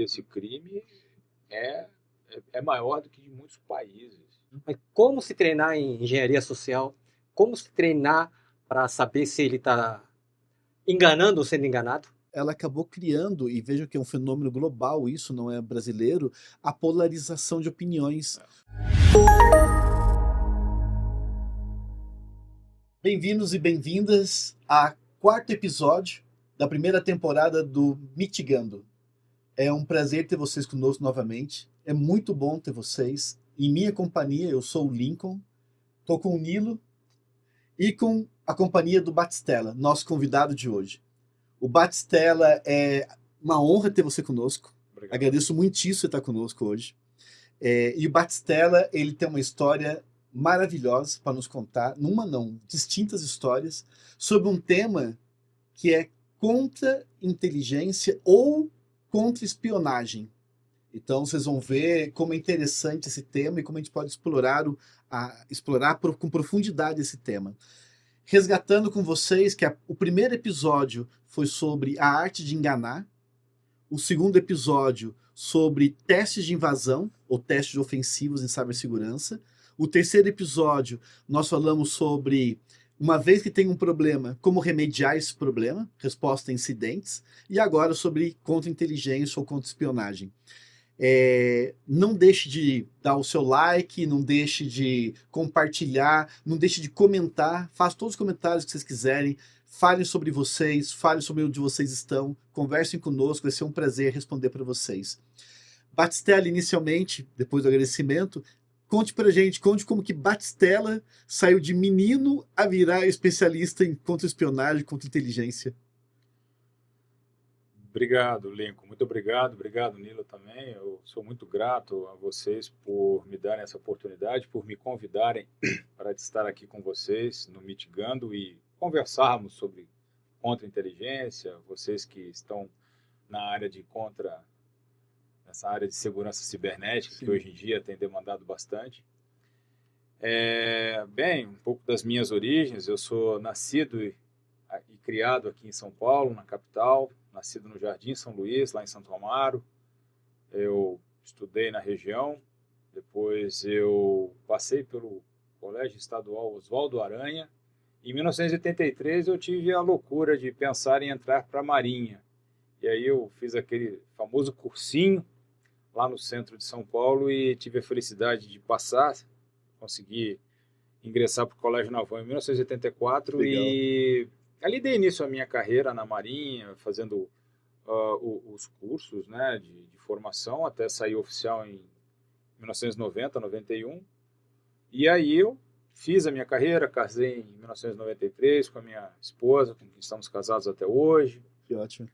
desse crime é, é maior do que de muitos países. Mas como se treinar em engenharia social? Como se treinar para saber se ele está enganando ou sendo enganado? Ela acabou criando, e veja que é um fenômeno global, isso não é brasileiro, a polarização de opiniões. Bem-vindos e bem-vindas a quarto episódio da primeira temporada do Mitigando. É um prazer ter vocês conosco novamente. É muito bom ter vocês. Em minha companhia, eu sou o Lincoln, estou com o Nilo e com a companhia do Batistella, nosso convidado de hoje. O Batistella, é uma honra ter você conosco. Obrigado. Agradeço muitíssimo você estar conosco hoje. E o Batistella, ele tem uma história maravilhosa para nos contar, distintas histórias, sobre um tema que é contra-inteligência ou contra-espionagem. Então vocês vão ver como é interessante esse tema e como a gente pode explorar com profundidade esse tema. Resgatando com vocês que o primeiro episódio foi sobre a arte de enganar, o segundo episódio sobre testes de invasão ou testes ofensivos em cibersegurança, o terceiro episódio nós falamos sobre, uma vez que tem um problema, como remediar esse problema, resposta a incidentes, e agora sobre contra-inteligência ou contra-espionagem. Não deixe de dar o seu like, não deixe de compartilhar, não deixe de comentar, faça todos os comentários que vocês quiserem, falem sobre vocês, falem sobre onde vocês estão, conversem conosco, vai ser um prazer responder para vocês. Batistella, inicialmente, depois do agradecimento, conte como que Batistella saiu de menino a virar especialista em contra-espionagem, contra-inteligência. Obrigado, Lincoln. Muito obrigado. Obrigado, Nilo, também. Eu sou muito grato a vocês por me darem essa oportunidade, por me convidarem para estar aqui com vocês no Mitigando e conversarmos sobre contra-inteligência, vocês que estão nessa área de segurança cibernética, Sim. que hoje em dia tem demandado bastante. Bem, um pouco das minhas origens. Eu sou nascido e criado aqui em São Paulo, na capital, nascido no Jardim São Luís, lá em Santo Amaro. Eu estudei na região, depois eu passei pelo Colégio Estadual Oswaldo Aranha. Em 1983 eu tive a loucura de pensar em entrar para a Marinha. E aí eu fiz aquele famoso cursinho lá no centro de São Paulo e tive a felicidade de passar, consegui ingressar para o Colégio Naval em 1984. Legal. E ali dei início à minha carreira na Marinha, fazendo os cursos, né, de formação, até sair oficial em 1990, 91. E aí eu fiz a minha carreira, casei em 1993 com a minha esposa, com quem estamos casados até hoje. Que ótimo.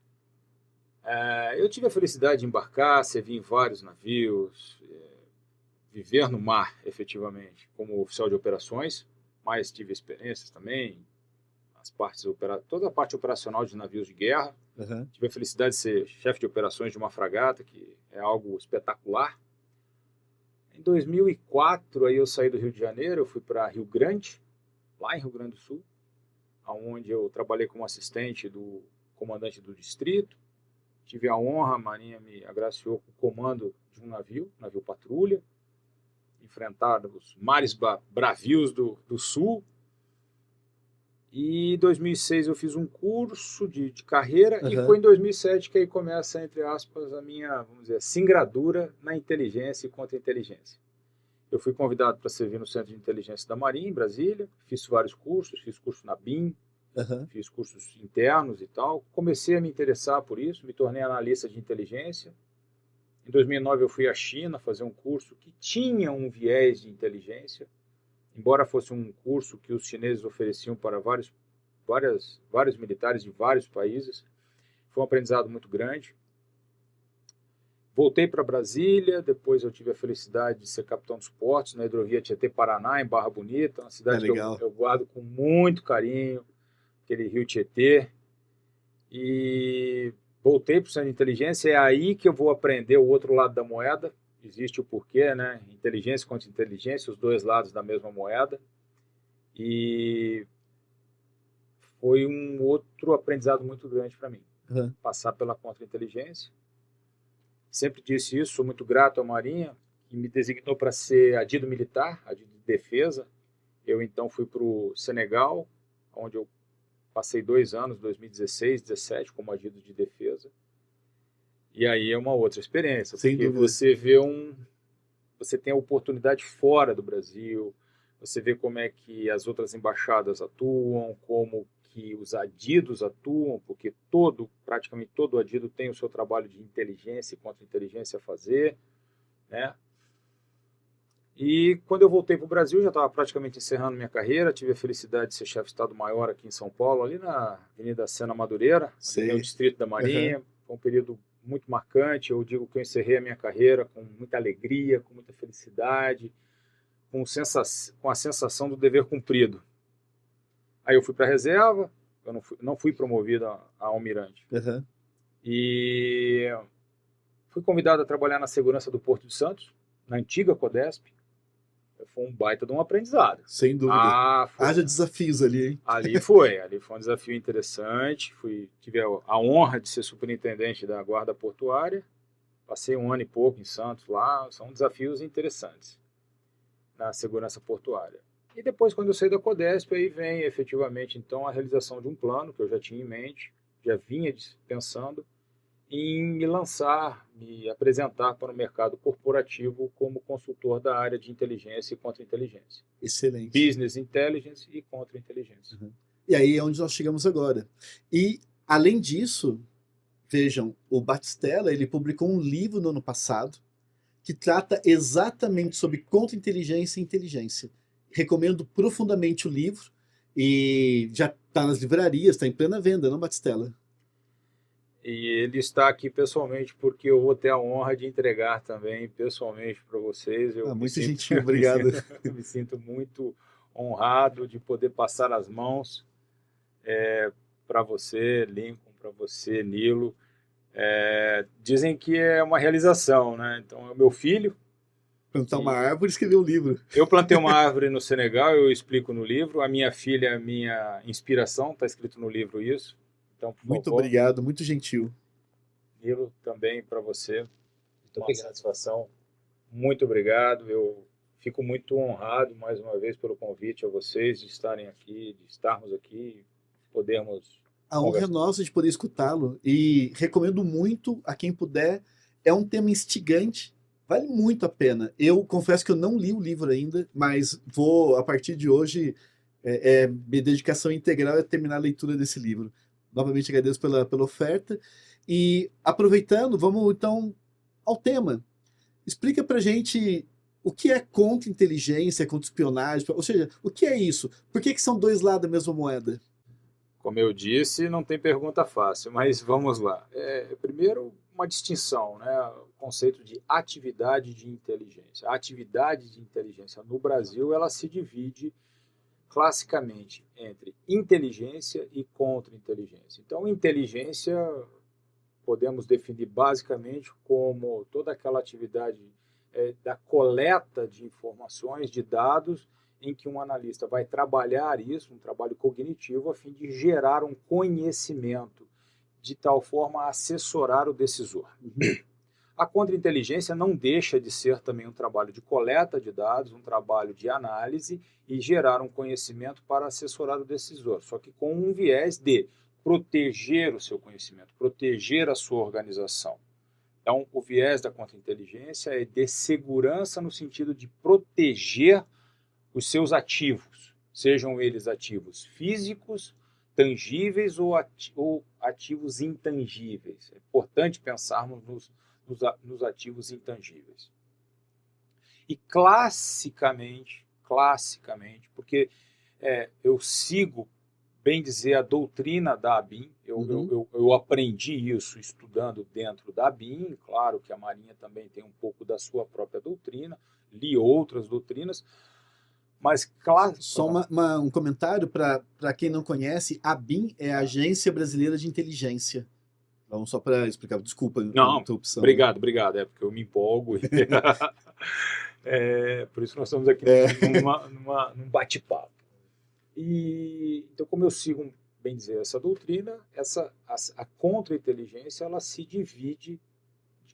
Eu tive a felicidade de embarcar, servir em vários navios, viver no mar, efetivamente, como oficial de operações, mas tive experiências também, toda a parte operacional de navios de guerra. Uhum. Tive a felicidade de ser chefe de operações de uma fragata, que é algo espetacular. Em 2004, aí eu saí do Rio de Janeiro, eu fui para Rio Grande, lá em Rio Grande do Sul, onde eu trabalhei como assistente do comandante do distrito. Tive a honra, a Marinha me agraciou com o comando de um navio patrulha, enfrentar os mares bravios do Sul. E em 2006 eu fiz um curso de carreira. Uhum. E foi em 2007 que aí começa, entre aspas, a minha, vamos dizer, singradura na inteligência e contra-inteligência. Eu fui convidado para servir no Centro de Inteligência da Marinha, em Brasília, fiz vários cursos, fiz curso na BIM, Uhum. fiz cursos internos e tal. Comecei a me interessar por isso, me tornei analista de inteligência. Em 2009 eu fui à China fazer um curso que tinha um viés de inteligência, embora fosse um curso que os chineses ofereciam para vários militares de vários países. Foi um aprendizado muito grande. Voltei para Brasília, depois eu tive a felicidade de ser capitão dos portos na hidrovia Tietê-Paraná, em Barra Bonita, uma cidade que eu guardo com muito carinho, aquele rio Tietê. E voltei para o Centro de Inteligência, é aí que eu vou aprender o outro lado da moeda. Existe o porquê, né? Inteligência contra inteligência, os dois lados da mesma moeda. E foi um outro aprendizado muito grande para mim. Uhum. Passar pela contra-inteligência. Sempre disse isso, sou muito grato à Marinha, que me designou para ser adido militar, adido de defesa. Eu então fui para o Senegal, onde eu passei 2 anos, 2016, 2017, como adido de defesa. E aí é uma outra experiência, Sem porque dúvida. você tem a oportunidade fora do Brasil, você vê como é que as outras embaixadas atuam, como que os adidos atuam, porque praticamente todo adido tem o seu trabalho de inteligência e contra-inteligência a fazer, né? E quando eu voltei para o Brasil, já estava praticamente encerrando minha carreira, tive a felicidade de ser chefe de Estado-Maior aqui em São Paulo, ali na Avenida Sena Madureira, onde tem o Distrito da Marinha. Uhum. Foi um período muito marcante, eu digo que eu encerrei a minha carreira com muita alegria, com muita felicidade, com a sensação do dever cumprido. Aí eu fui para a reserva, eu não fui promovido a almirante. Uhum. E fui convidado a trabalhar na segurança do Porto de Santos, na antiga Codesp. Foi um baita de um aprendizado. Sem dúvida. Foi. Haja desafios ali, hein? Ali foi um desafio interessante. Tive a honra de ser superintendente da Guarda Portuária. Passei 1 ano e pouco em Santos lá. São desafios interessantes na segurança portuária. E depois, quando eu saí da Codesp, aí vem efetivamente então a realização de um plano que eu já tinha em mente, já vinha pensando em me lançar, me apresentar para o mercado corporativo como consultor da área de inteligência e contra-inteligência. Excelente. Business Intelligence e contra-inteligência. Uhum. E aí é onde nós chegamos agora. E, além disso, vejam, o Batistella, ele publicou um livro no ano passado que trata exatamente sobre contra-inteligência e inteligência. Recomendo profundamente o livro e já está nas livrarias, está em plena venda, não, Batistella? E ele está aqui pessoalmente porque eu vou ter a honra de entregar também pessoalmente para vocês. Muito gentil, obrigado. Me sinto muito honrado de poder passar as mãos para você, Lincoln, para você, Nilo. Dizem que é uma realização, né? Então é o meu filho. Plantar uma árvore e escrever um livro. Eu plantei uma árvore no Senegal, eu explico no livro. A minha filha, minha inspiração, está escrito no livro isso. Então, muito obrigado, muito gentil. Nilo, também para você. Uma satisfação. Muito obrigado. Eu fico muito honrado, mais uma vez, pelo convite a vocês de estarem aqui, de estarmos aqui, podermos a honra é nossa de poder escutá-lo e recomendo muito a quem puder. É um tema instigante, vale muito a pena. Eu confesso que eu não li o livro ainda, mas vou, a partir de hoje, minha dedicação integral é terminar a leitura desse livro. Novamente agradeço pela oferta. E aproveitando, vamos então ao tema. Explica pra gente o que é contra-inteligência, contra-espionagem, ou seja, o que é isso? Por que são dois lados da mesma moeda? Como eu disse, não tem pergunta fácil, mas vamos lá. Primeiro, uma distinção, né? O conceito de atividade de inteligência. A atividade de inteligência no Brasil, ela se divide classicamente entre inteligência e contra-inteligência. Então, inteligência podemos definir basicamente como toda aquela atividade da coleta de informações, de dados, em que um analista vai trabalhar isso, um trabalho cognitivo, a fim de gerar um conhecimento, de tal forma a assessorar o decisor. A contra-inteligência não deixa de ser também um trabalho de coleta de dados, um trabalho de análise e gerar um conhecimento para assessorar o decisor, só que com um viés de proteger o seu conhecimento, proteger a sua organização. Então, o viés da contra-inteligência é de segurança no sentido de proteger os seus ativos, sejam eles ativos físicos, tangíveis ou ativos intangíveis. É importante pensarmos nos ativos intangíveis. E classicamente, porque eu sigo, bem dizer, a doutrina da ABIN, eu aprendi isso estudando dentro da ABIN, claro que a Marinha também tem um pouco da sua própria doutrina, li outras doutrinas, mas claro... Só um comentário para quem não conhece, a ABIN é a Agência Brasileira de Inteligência. Então, só para explicar, desculpa a interrupção. Obrigado, porque eu me empolgo. Por isso nós estamos aqui num bate-papo. Então, como eu sigo, bem dizer, essa doutrina, a contra-inteligência, ela se divide,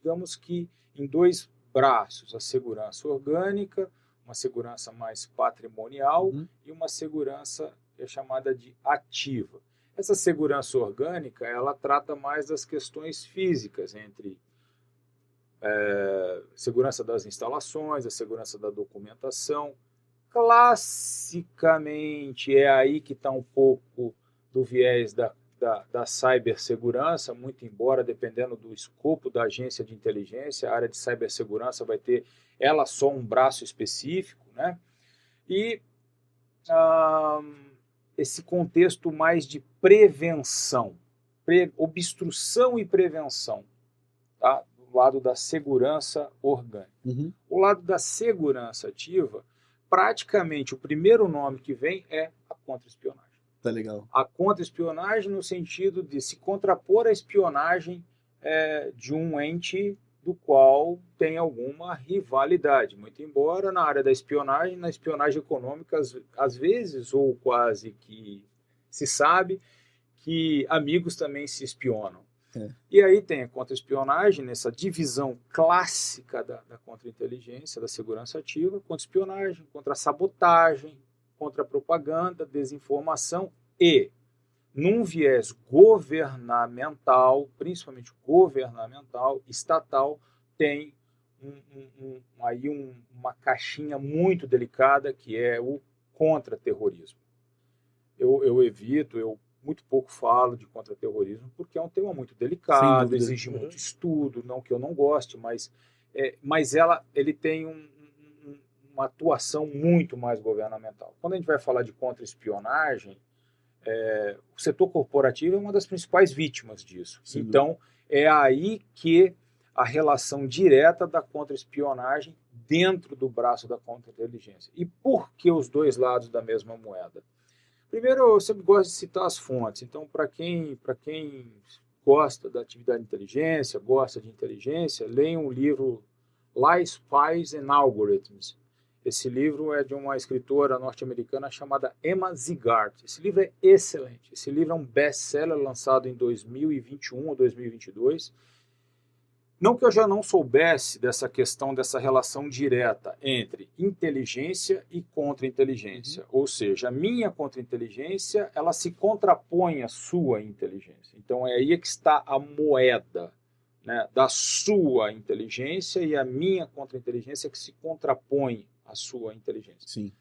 digamos que em dois braços, a segurança orgânica, uma segurança mais patrimonial e uma segurança chamada de ativa. Essa segurança orgânica, ela trata mais das questões físicas, entre segurança das instalações, a segurança da documentação. Classicamente, é aí que está um pouco do viés da cibersegurança, muito embora, dependendo do escopo da agência de inteligência, a área de cibersegurança vai ter ela só um braço específico, né? E esse contexto mais de prevenção, obstrução e prevenção, tá? Do lado da segurança orgânica. O lado da segurança ativa, praticamente o primeiro nome que vem é a contra-espionagem. Tá legal. A contra-espionagem no sentido de se contrapor à espionagem de um ente do qual tem alguma rivalidade. Muito embora na área da espionagem, na espionagem econômica, às vezes, ou quase que se sabe, que amigos também se espionam. E aí tem a contra-espionagem, nessa divisão clássica da contra-inteligência, da segurança ativa, contra-espionagem, contra-sabotagem, contra-propaganda, desinformação e, num viés governamental, principalmente governamental, estatal, tem uma caixinha muito delicada que é o contra-terrorismo. Eu evito, eu muito pouco falo de contra-terrorismo porque é um tema muito delicado, exige muito estudo, não que eu não goste, mas ele tem uma atuação muito mais governamental. Quando a gente vai falar de contra-espionagem, o setor corporativo é uma das principais vítimas disso. Sim. Então, é aí que a relação direta da contra-espionagem dentro do braço da contra-inteligência. E por que os dois lados da mesma moeda? Primeiro, eu sempre gosto de citar as fontes. Então, para quem gosta da atividade de inteligência, gosta de inteligência, leia um livro Lies, Spies and Algorithms. Esse livro é de uma escritora norte-americana chamada Emma Zigart. Esse livro é excelente. Esse livro é um best-seller lançado em 2021 ou 2022. Não que eu já não soubesse dessa questão, dessa relação direta entre inteligência e contra-inteligência. Ou seja, a minha contra-inteligência, ela se contrapõe à sua inteligência. Então, é aí que está a moeda, né, da sua inteligência e a minha contra-inteligência que se contrapõe à sua inteligência. Sim.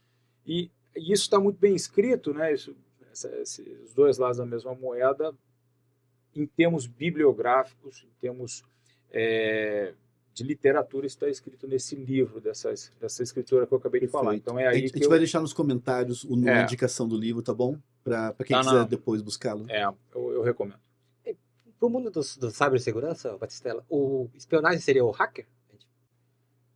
E isso está muito bem escrito, né, os dois lados da mesma moeda, em termos bibliográficos, em termos de literatura, está escrito nesse livro dessa escritora que eu acabei de falar. Então é aí a gente vai deixar nos comentários a indicação do livro, tá bom? Para quem quiser depois buscá-lo. Eu recomendo. Para o mundo do cibersegurança, Batistella, o espionagem seria o hacker?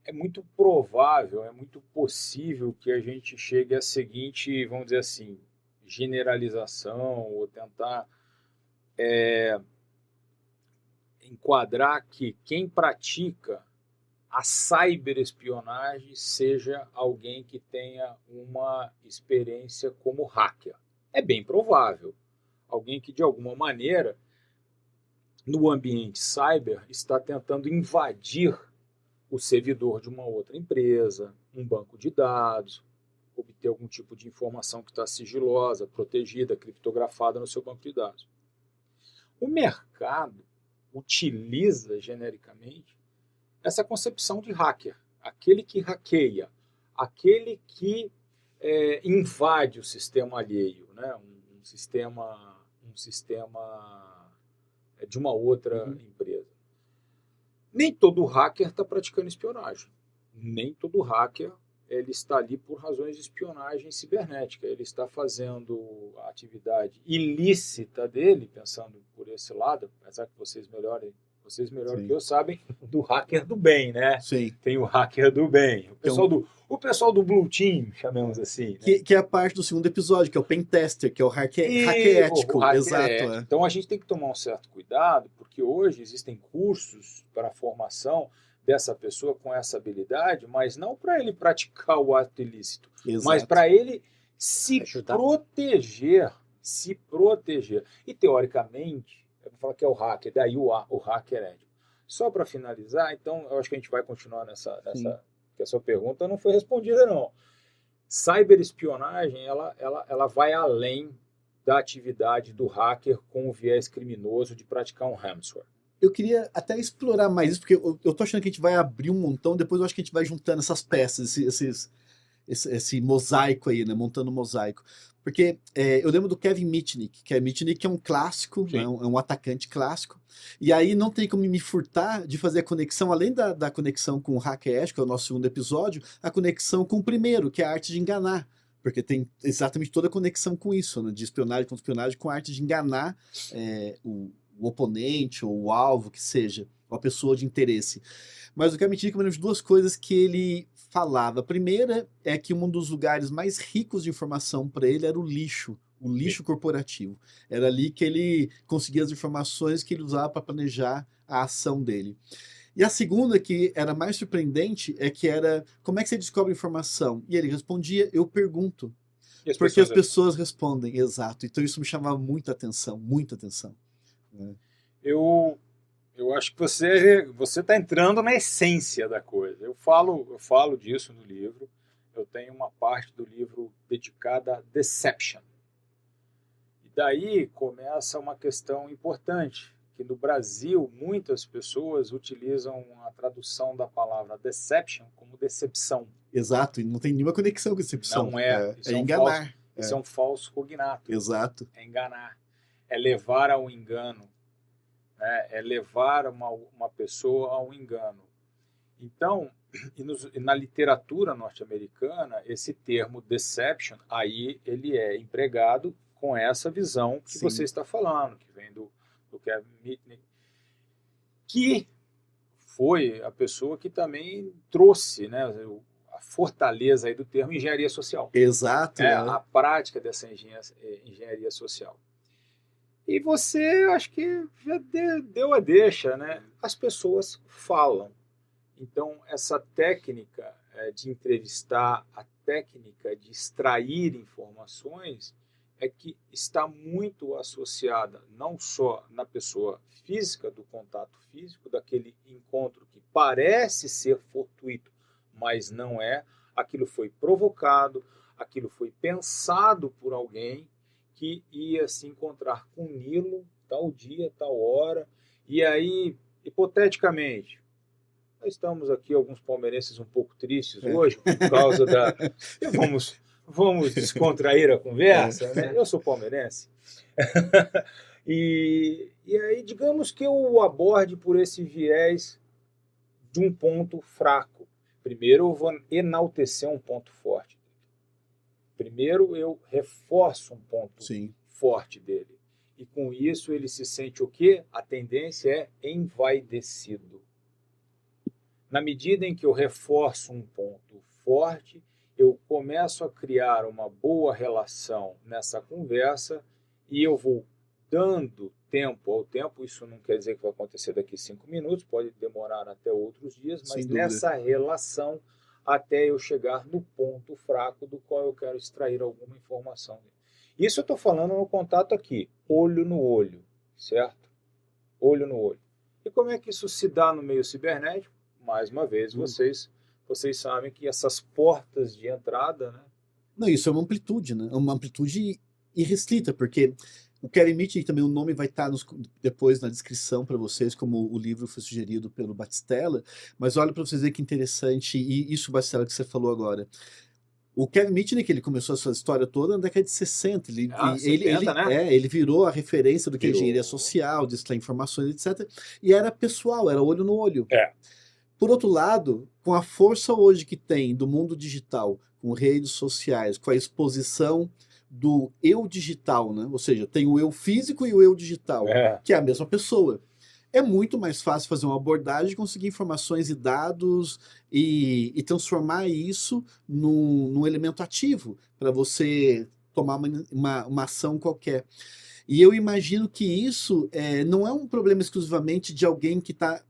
É muito provável, é muito possível que a gente chegue à seguinte, vamos dizer assim, generalização ou tentar enquadrar que quem pratica a cyberespionagem seja alguém que tenha uma experiência como hacker. É bem provável. Alguém que, de alguma maneira, no ambiente cyber, está tentando invadir o servidor de uma outra empresa, um banco de dados, obter algum tipo de informação que está sigilosa, protegida, criptografada no seu banco de dados. O mercado utiliza genericamente essa concepção de hacker, aquele que hackeia, aquele que invade o sistema alheio, né? um sistema de uma outra empresa. Nem todo hacker está praticando espionagem, nem todo hacker ele está ali por razões de espionagem cibernética, ele está fazendo a atividade ilícita dele, pensando por esse lado, apesar que vocês melhor que eu sabem, do hacker do bem, né? Sim. Tem o hacker do bem, o pessoal do Blue Team, chamemos assim. Né? Que é a parte do segundo episódio, que é o Pentester, que é o hacker ético. Exato. Ético. Então a gente tem que tomar um certo cuidado, porque hoje existem cursos para a formação dessa pessoa com essa habilidade, mas não para ele praticar o ato ilícito, mas para ele se proteger. E teoricamente, eu vou falar que é o hacker, daí o hacker ético. Só para finalizar, então, eu acho que a gente vai continuar Sim. porque a sua pergunta não foi respondida, não. Cyberespionagem, ela vai além da atividade do hacker com o viés criminoso de praticar um ransomware. Eu queria até explorar mais isso, porque eu tô achando que a gente vai abrir um montão, depois eu acho que a gente vai juntando essas peças, esse mosaico aí, né? Montando um mosaico. Porque eu lembro do Kevin Mitnick, que Mitnick é um clássico, né? Um atacante clássico, e aí não tem como me furtar de fazer a conexão, além da conexão com o Hackash, que é o nosso segundo episódio, a conexão com o primeiro, que é a arte de enganar. Porque tem exatamente toda a conexão com isso, né? De espionagem contra espionagem, com a arte de enganar o oponente ou o alvo, que seja, ou a pessoa de interesse. Mas o Kevin Mitnick me lembra de duas coisas que ele falava. A primeira é que um dos lugares mais ricos de informação para ele era o lixo corporativo. Era ali que ele conseguia as informações que ele usava para planejar a ação dele. E a segunda, que era mais surpreendente, é que era, como é que você descobre informação? E ele respondia, eu pergunto. Porque as pessoas respondem, exato. Então isso me chamava muita atenção, muita atenção. Eu acho que você está entrando na essência da coisa. Eu falo disso no livro. Eu tenho uma parte do livro dedicada a deception. E daí começa uma questão importante, que no Brasil muitas pessoas utilizam a tradução da palavra deception como decepção. Exato, e não tem nenhuma conexão com decepção. Não é. É enganar. Isso é um falso cognato. Exato. É enganar. É levar ao engano. É levar uma pessoa ao engano. Então, e na literatura norte-americana, esse termo deception, aí ele é empregado com essa visão que você está falando, que vem do Kevin Mitnick, que foi a pessoa que também trouxe, né, a fortaleza aí do termo engenharia social. Exato. A prática dessa engenharia social. E você, acho que já deu a deixa, né? As pessoas falam. Então, essa técnica de entrevistar, a técnica de extrair informações, é que está muito associada não só na pessoa física, do contato físico, daquele encontro que parece ser fortuito, mas não é. Aquilo foi provocado, aquilo foi pensado por alguém que ia se encontrar com Nilo, tal dia, tal hora, e aí, hipoteticamente, nós estamos aqui, alguns palmeirenses um pouco tristes hoje, por causa da... Vamos descontrair a conversa, né? Eu sou palmeirense. E aí, digamos que eu aborde por esse viés de um ponto fraco. Primeiro, eu vou enaltecer um ponto forte. Primeiro, eu reforço um ponto forte dele. E com isso, ele se sente o quê? A tendência é envaidecido. Na medida em que eu reforço um ponto forte, eu começo a criar uma boa relação nessa conversa e eu vou dando tempo ao tempo. Isso não quer dizer que vai acontecer daqui 5 minutos, pode demorar até outros dias, mas nessa relação até eu chegar no ponto fraco do qual eu quero extrair alguma informação. Isso eu estou falando no contato aqui, olho no olho, certo? Olho no olho. E como é que isso se dá no meio cibernético? Mais uma vez, vocês sabem que essas portas de entrada, né? Não, isso é uma amplitude, né? Uma amplitude irrestrita, porque o Kevin Mitnick também, o nome vai estar depois na descrição para vocês, como o livro foi sugerido pelo Batistella, mas olha para vocês verem que interessante, e isso, Batistella, que você falou agora. O Kevin Mitnick, ele começou a sua história toda na década de 60. 70, né? Ele virou a referência do que é engenharia social, de extrair informações, etc. E era pessoal, era olho no olho. Por outro lado, com a força hoje que tem do mundo digital, com redes sociais, com a exposição do eu digital, né? Ou seja, tem o eu físico e o eu digital, que é a mesma pessoa. É muito mais fácil fazer uma abordagem, conseguir informações e dados e transformar isso num elemento ativo para você tomar uma ação qualquer. E eu imagino que isso não é um problema exclusivamente de alguém que está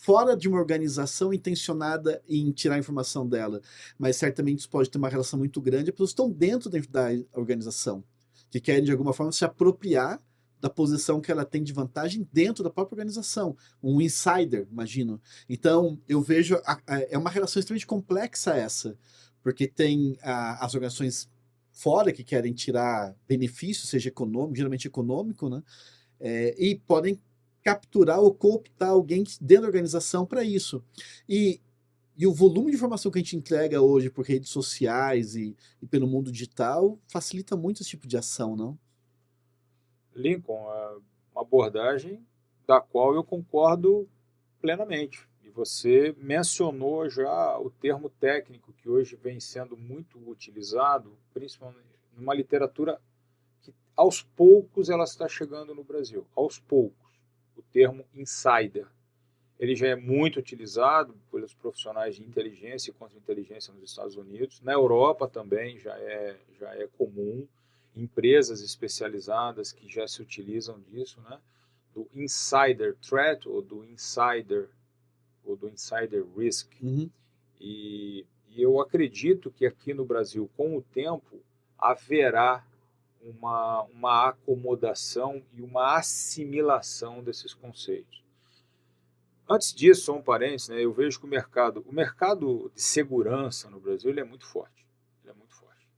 fora de uma organização intencionada em tirar a informação dela, mas certamente isso pode ter uma relação muito grande. As pessoas estão dentro da organização, que querem de alguma forma se apropriar da posição que ela tem de vantagem dentro da própria organização. Um insider, imagino. Então, eu vejo, é uma relação extremamente complexa essa, porque tem as organizações fora que querem tirar benefício, seja econômico, geralmente econômico, né? E podem capturar ou cooptar alguém dentro da organização para isso. E o volume de informação que a gente entrega hoje por redes sociais e pelo mundo digital facilita muito esse tipo de ação, não? Lincoln, é uma abordagem da qual eu concordo plenamente. E você mencionou já o termo técnico que hoje vem sendo muito utilizado, principalmente numa literatura que aos poucos ela está chegando no Brasil. Aos poucos. O termo insider. Ele já é muito utilizado pelos profissionais de inteligência e contra-inteligência nos Estados Unidos. Na Europa também já é comum. Empresas especializadas que já se utilizam disso, né? Do insider threat ou do insider risk. Uhum. E eu acredito que aqui no Brasil, com o tempo, haverá uma acomodação e uma assimilação desses conceitos. Antes disso, só um parênteses, né, eu vejo que o mercado de segurança no Brasil ele é muito forte. Ele é muito forte.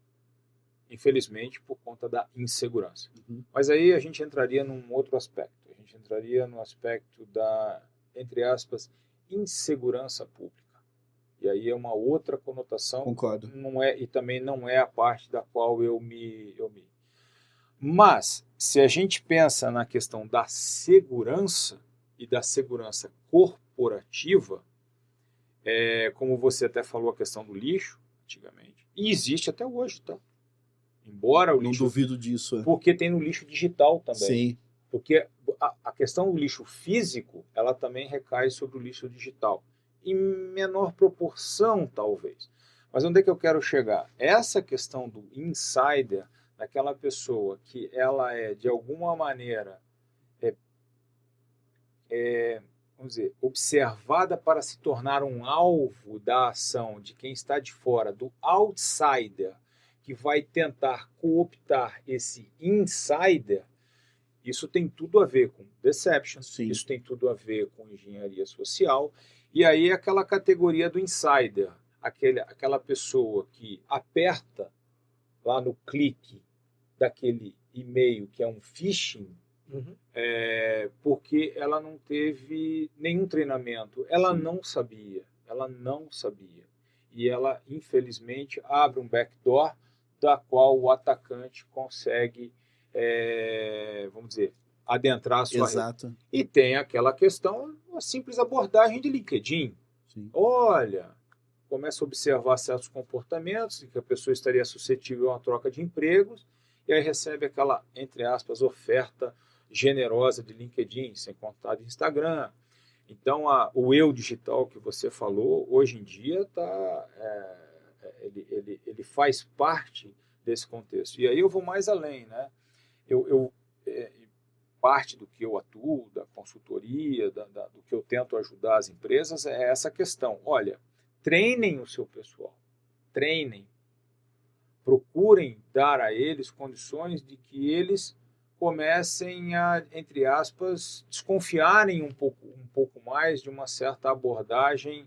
Infelizmente, por conta da insegurança. Uhum. Mas aí a gente entraria num outro aspecto. A gente entraria no aspecto da, entre aspas, insegurança pública. E aí é uma outra conotação. Concordo. E também não é a parte da qual eu me... Mas, se a gente pensa na questão da segurança e da segurança corporativa, como você até falou, a questão do lixo, antigamente, e existe até hoje, tá? Embora o Não lixo... duvido disso. Porque tem no lixo digital também. Sim. Porque a questão do lixo físico, ela também recai sobre o lixo digital. Em menor proporção, talvez. Mas onde é que eu quero chegar? Essa questão do insider, daquela pessoa que ela é, de alguma maneira, vamos dizer, observada para se tornar um alvo da ação de quem está de fora, do outsider, que vai tentar cooptar esse insider, isso tem tudo a ver com deception, Sim. Isso tem tudo a ver com engenharia social, e aí aquela categoria do insider, aquela pessoa que aperta lá no clique daquele e-mail que é um phishing, porque ela não teve nenhum treinamento, ela não sabia. E ela, infelizmente, abre um backdoor da qual o atacante consegue, vamos dizer, adentrar a sua Exato. rede. E tem aquela questão, uma simples abordagem de LinkedIn. Sim. Olha, começa a observar certos comportamentos em que a pessoa estaria suscetível a uma troca de empregos, e aí recebe aquela, entre aspas, oferta generosa de LinkedIn, sem contar de Instagram. Então, o eu digital que você falou, hoje em dia, ele faz parte desse contexto. E aí eu vou mais além, né? Parte do que eu atuo, da consultoria, do que eu tento ajudar as empresas, é essa questão. Olha, treinem o seu pessoal, treinem, procurem dar a eles condições de que eles comecem a, entre aspas, desconfiarem um pouco mais de uma certa abordagem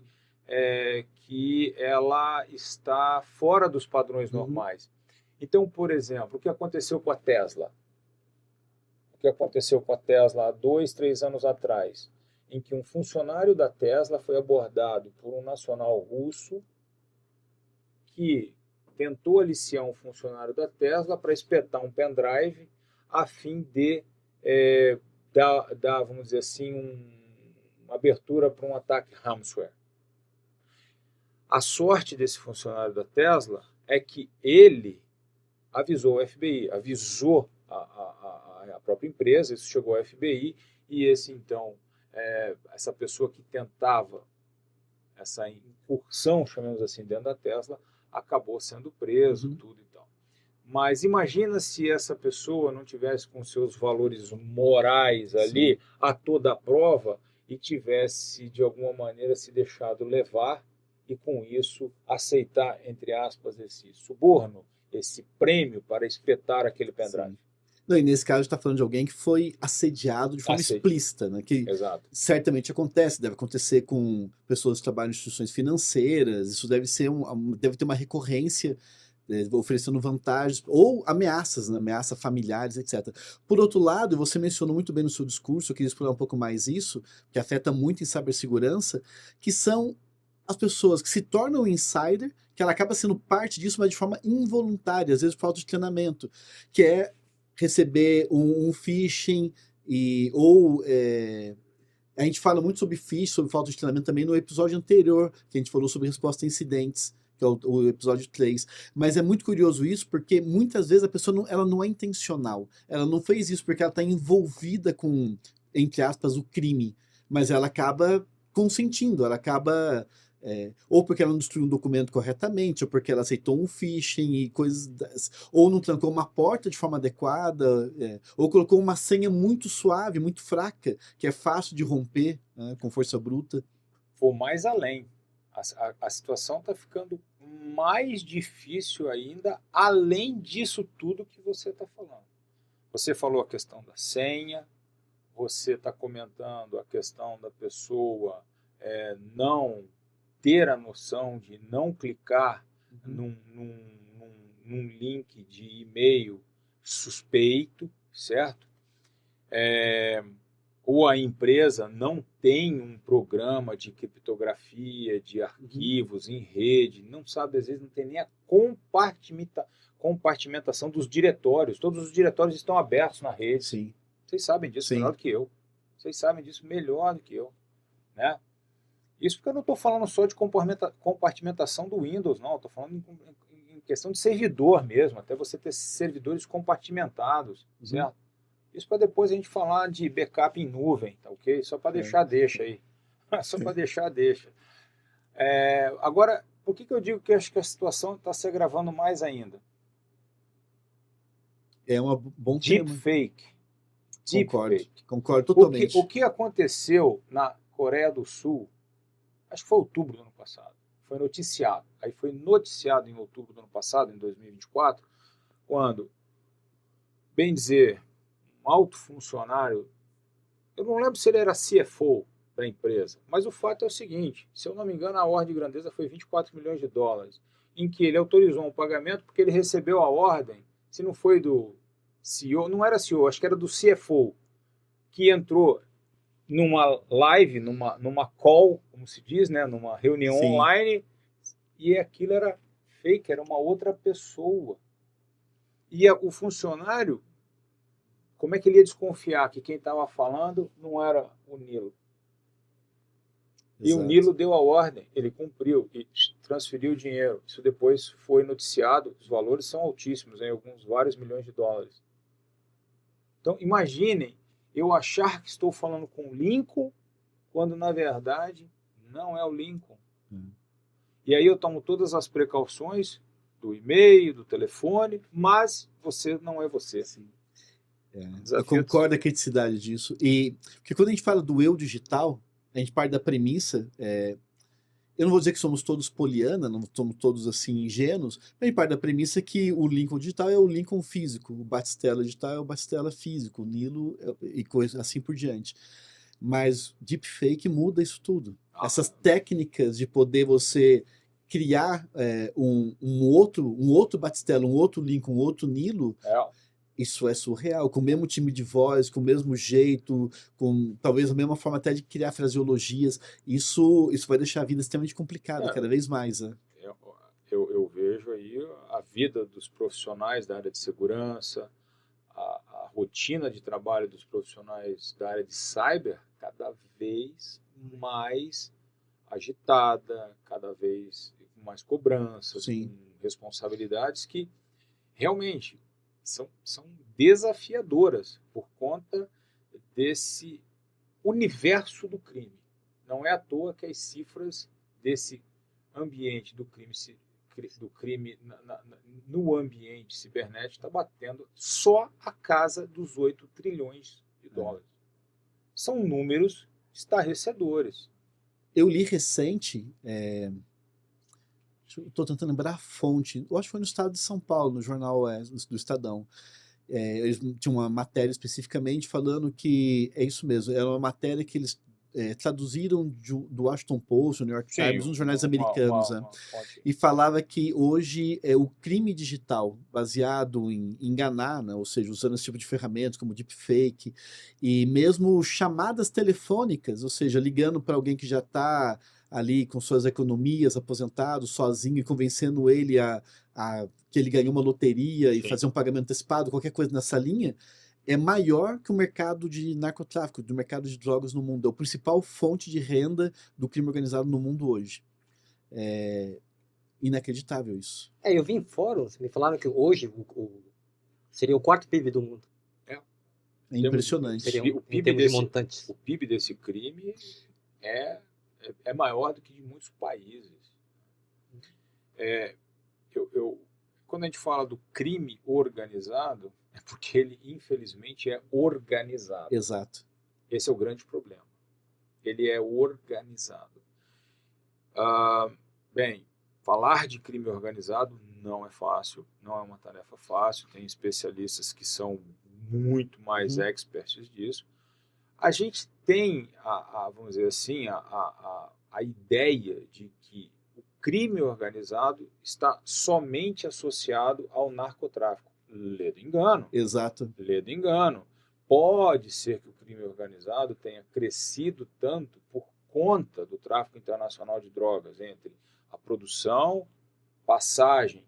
que ela está fora dos padrões normais. Então, por exemplo, o que aconteceu com a Tesla? O que aconteceu com a Tesla há 2, 3 anos atrás, em que um funcionário da Tesla foi abordado por um nacional russo que tentou aliciar um funcionário da Tesla para espetar um pendrive a fim de dar, vamos dizer assim, uma abertura para um ataque ransomware. A sorte desse funcionário da Tesla é que ele avisou o FBI, avisou a própria empresa, isso chegou ao FBI, e essa pessoa que tentava essa incursão, chamemos assim, dentro da Tesla, acabou sendo preso, tudo e tal. Mas imagina se essa pessoa não tivesse com seus valores morais ali a toda a prova e tivesse, de alguma maneira, se deixado levar e, com isso, aceitar, entre aspas, esse suborno, esse prêmio para espetar aquele pendrive. Não, e nesse caso está falando de alguém que foi assediado de forma Assédio. explícita, né? Que Exato. certamente acontece, deve acontecer com pessoas que trabalham em instituições financeiras, isso deve ser deve ter uma recorrência, oferecendo vantagens ou ameaças, né? Ameaças familiares, etc. Por outro lado, e você mencionou muito bem no seu discurso, eu queria explorar um pouco mais isso, que afeta muito em cibersegurança, que são as pessoas que se tornam insider, que ela acaba sendo parte disso, mas de forma involuntária, às vezes por falta de treinamento, que é receber um phishing a gente fala muito sobre phishing, sobre falta de treinamento também no episódio anterior, que a gente falou sobre resposta a incidentes, que é o episódio 3. Mas é muito curioso isso, porque muitas vezes a pessoa ela não é intencional. Ela não fez isso porque ela está envolvida com, entre aspas, o crime. Mas ela acaba consentindo, ela acaba... ou porque ela não destruiu um documento corretamente, ou porque ela aceitou um phishing e ou não trancou uma porta de forma adequada, ou colocou uma senha muito suave, muito fraca, que é fácil de romper, né, com força bruta. Vou mais além. A situação está ficando mais difícil ainda, além disso tudo que você está falando. Você falou a questão da senha, você está comentando a questão da pessoa não ter a noção de não clicar num link de e-mail suspeito, certo? Ou a empresa não tem um programa de criptografia de arquivos em rede, não sabe, às vezes não tem nem a compartimentação dos diretórios. Todos os diretórios estão abertos na rede. Sim. Vocês sabem disso melhor do que eu. Vocês sabem disso melhor do que eu, né? Isso porque eu não estou falando só de compartimentação do Windows, não. Estou falando em questão de servidor mesmo, até você ter servidores compartimentados, certo? Isso para depois a gente falar de backup em nuvem, tá ok? Só para deixar deixa aí. Só para deixar deixa. Agora, por que eu digo que acho que a situação está se agravando mais ainda? É um bom tema. Deepfake. Concordo totalmente. O que aconteceu na Coreia do Sul, acho que foi outubro do ano passado, foi noticiado. Aí foi noticiado em outubro do ano passado, em 2024, quando, bem dizer, um alto funcionário, eu não lembro se ele era CFO da empresa, mas o fato é o seguinte, se eu não me engano, a ordem de grandeza foi 24 milhões de dólares, em que ele autorizou um pagamento porque ele recebeu a ordem, se não foi do CEO, não era CEO, acho que era do CFO, que entrou numa live, numa call, como se diz, né, numa reunião online, e aquilo era fake, era uma outra pessoa. E o funcionário, como é que ele ia desconfiar que quem estava falando não era o Nilo? E o Nilo deu a ordem, ele cumpriu e transferiu o dinheiro. Isso depois foi noticiado, os valores são altíssimos, em vários milhões de dólares. Então, imaginem eu achar que estou falando com o Lincoln, quando na verdade não é o Lincoln. E aí eu tomo todas as precauções do e-mail, do telefone, mas você não é você. Eu concordo com a criticidade disso. Porque quando a gente fala do eu digital, a gente parte da premissa, eu não vou dizer que somos todos poliana, não somos todos assim ingênuos, mas a gente parte da premissa que o Lincoln digital é o Lincoln físico, o Batistella digital é o Batistella físico, o Nilo e coisa assim por diante. Mas deepfake muda isso tudo. Essas técnicas de poder você criar um outro Batistella, um outro Lincoln, um outro Nilo, isso é surreal, com o mesmo time de voz, com o mesmo jeito, com talvez a mesma forma até de criar fraseologias. Isso vai deixar a vida extremamente complicada, cada vez mais. Né? Eu vejo aí a vida dos profissionais da área de segurança, a rotina de trabalho dos profissionais da área de cyber cada vez mais agitada, cada vez com mais cobranças, com responsabilidades que realmente são desafiadoras por conta desse universo do crime. Não é à toa que as cifras desse ambiente do crime no ambiente cibernético está batendo só a casa dos 8 trilhões de dólares. São números estarrecedores. Eu li recente, estou tentando lembrar a fonte, eu acho que foi no estado de São Paulo, no jornal do Estadão, Eles tinham uma matéria especificamente falando que é isso mesmo, era uma matéria que eles traduziram do Washington Post, do New York Sim, Times, uns jornais americanos, né? uma fonte. E falava que hoje o crime digital baseado em enganar, né? Ou seja, usando esse tipo de ferramentas como deepfake e mesmo chamadas telefônicas, ou seja, ligando para alguém que já está ali com suas economias, aposentado, sozinho e convencendo ele que ele ganhou uma loteria e Sim. fazer um pagamento antecipado, qualquer coisa nessa linha, é maior que o mercado de narcotráfico, do mercado de drogas no mundo. É a principal fonte de renda do crime organizado no mundo hoje. É inacreditável isso. Eu vi em fóruns, me falaram que hoje seria o quarto PIB do mundo. É impressionante. Seria O em PIB termos de montantes. O PIB desse crime é maior do que de muitos países. Quando a gente fala do crime organizado, é porque ele, infelizmente, é organizado. Exato. Esse é o grande problema. Ele é organizado. Bem, falar de crime organizado não é fácil, não é uma tarefa fácil, tem especialistas que são muito mais experts disso. A gente tem, vamos dizer assim, a ideia de que o crime organizado está somente associado ao narcotráfico. Lê do engano. Exato. Lê do engano. Pode ser que o crime organizado tenha crescido tanto por conta do tráfico internacional de drogas, entre a produção, passagem.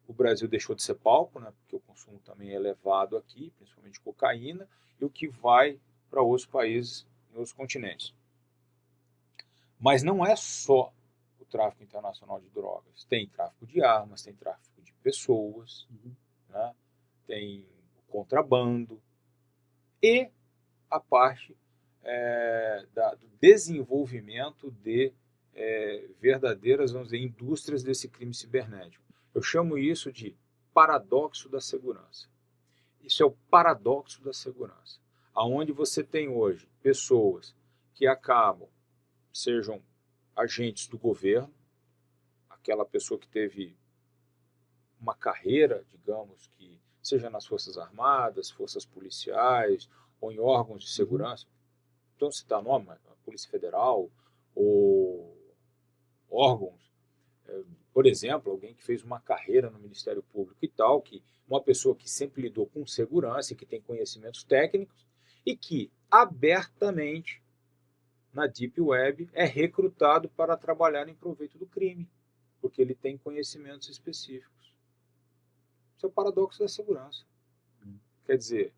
O Brasil deixou de ser palco, né, porque o consumo também é elevado aqui, principalmente cocaína, e o que vai para outros países em outros continentes. Mas não é só o tráfico internacional de drogas. Tem tráfico de armas, tem tráfico de pessoas, né, tem o contrabando e a parte do desenvolvimento de verdadeiras, vamos dizer, indústrias desse crime cibernético. Eu chamo isso de paradoxo da segurança. Isso é o paradoxo da segurança, aonde você tem hoje pessoas que sejam agentes do governo, aquela pessoa que teve uma carreira, digamos, que seja nas Forças Armadas, Forças Policiais ou em órgãos de segurança, então citar nome, a Polícia Federal ou órgãos, por exemplo, alguém que fez uma carreira no Ministério Público e tal, que uma pessoa que sempre lidou com segurança e que tem conhecimentos técnicos e que abertamente na Deep Web é recrutado para trabalhar em proveito do crime, porque ele tem conhecimentos específicos. Isso é o paradoxo da segurança. Quer dizer,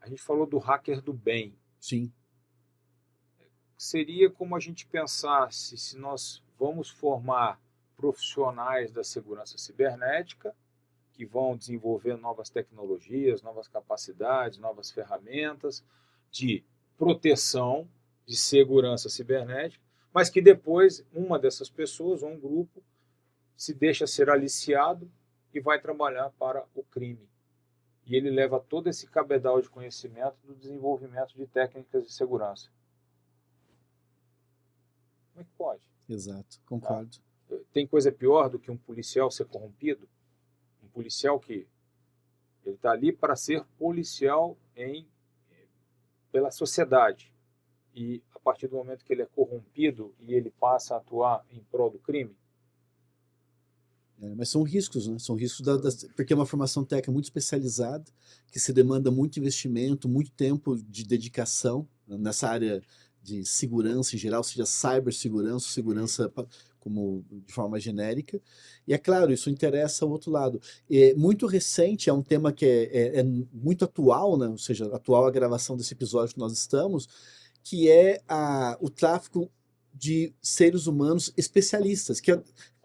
a gente falou do hacker do bem. Sim. Seria como a gente pensasse se nós vamos formar profissionais da segurança cibernética que vão desenvolver novas tecnologias, novas capacidades, novas ferramentas de proteção, de segurança cibernética, mas que depois uma dessas pessoas ou um grupo se deixa ser aliciado e vai trabalhar para o crime. E ele leva todo esse cabedal de conhecimento do desenvolvimento de técnicas de segurança. Como é que pode? Exato, concordo. Tem coisa pior do que um policial ser corrompido? Um policial que ele está ali para ser policial pela sociedade. E a partir do momento que ele é corrompido e ele passa a atuar em prol do crime? Mas são riscos, né? São riscos porque é uma formação técnica muito especializada, que se demanda muito investimento, muito tempo de dedicação nessa área de segurança em geral, seja cibersegurança, segurança como de forma genérica. E é claro, isso interessa ao outro lado. É muito recente, é um tema que é muito atual, né? Ou seja, atual a gravação desse episódio que nós estamos, que é o tráfico de seres humanos especialistas,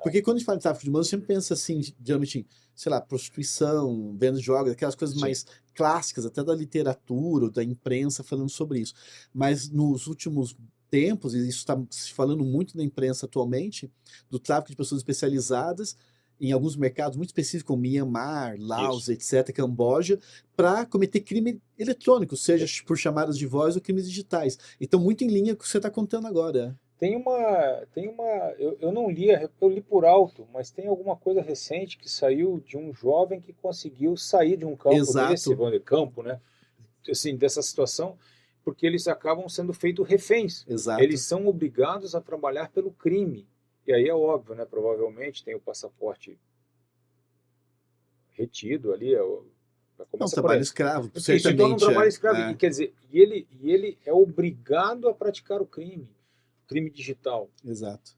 porque quando a gente fala de tráfico de humanos, sempre pensa assim, geralmente, sei lá, prostituição, venda de drogas, aquelas coisas mais clássicas, até da literatura, da imprensa falando sobre isso. Mas nos últimos tempos, e isso está se falando muito na imprensa atualmente, do tráfico de pessoas especializadas em alguns mercados muito específicos, como Myanmar, Laos, etc., Camboja, para cometer crime eletrônico, seja por chamadas de voz ou crimes digitais. Então, muito em linha com o que você está contando agora. eu não li, eu li por alto, mas tem alguma coisa recente que saiu de um jovem que conseguiu sair de um campo desse, Exato, vamos dizer, campo, né? Assim, dessa situação, porque eles acabam sendo feitos reféns. Eles exato. são obrigados a trabalhar pelo crime. E aí é óbvio, né? Provavelmente tem o passaporte retido ali, Não, começa por trabalho aí. escravo, Isso se torna um certamente trabalho é. escravo. E quer dizer, ele é obrigado a praticar o crime digital. Exato.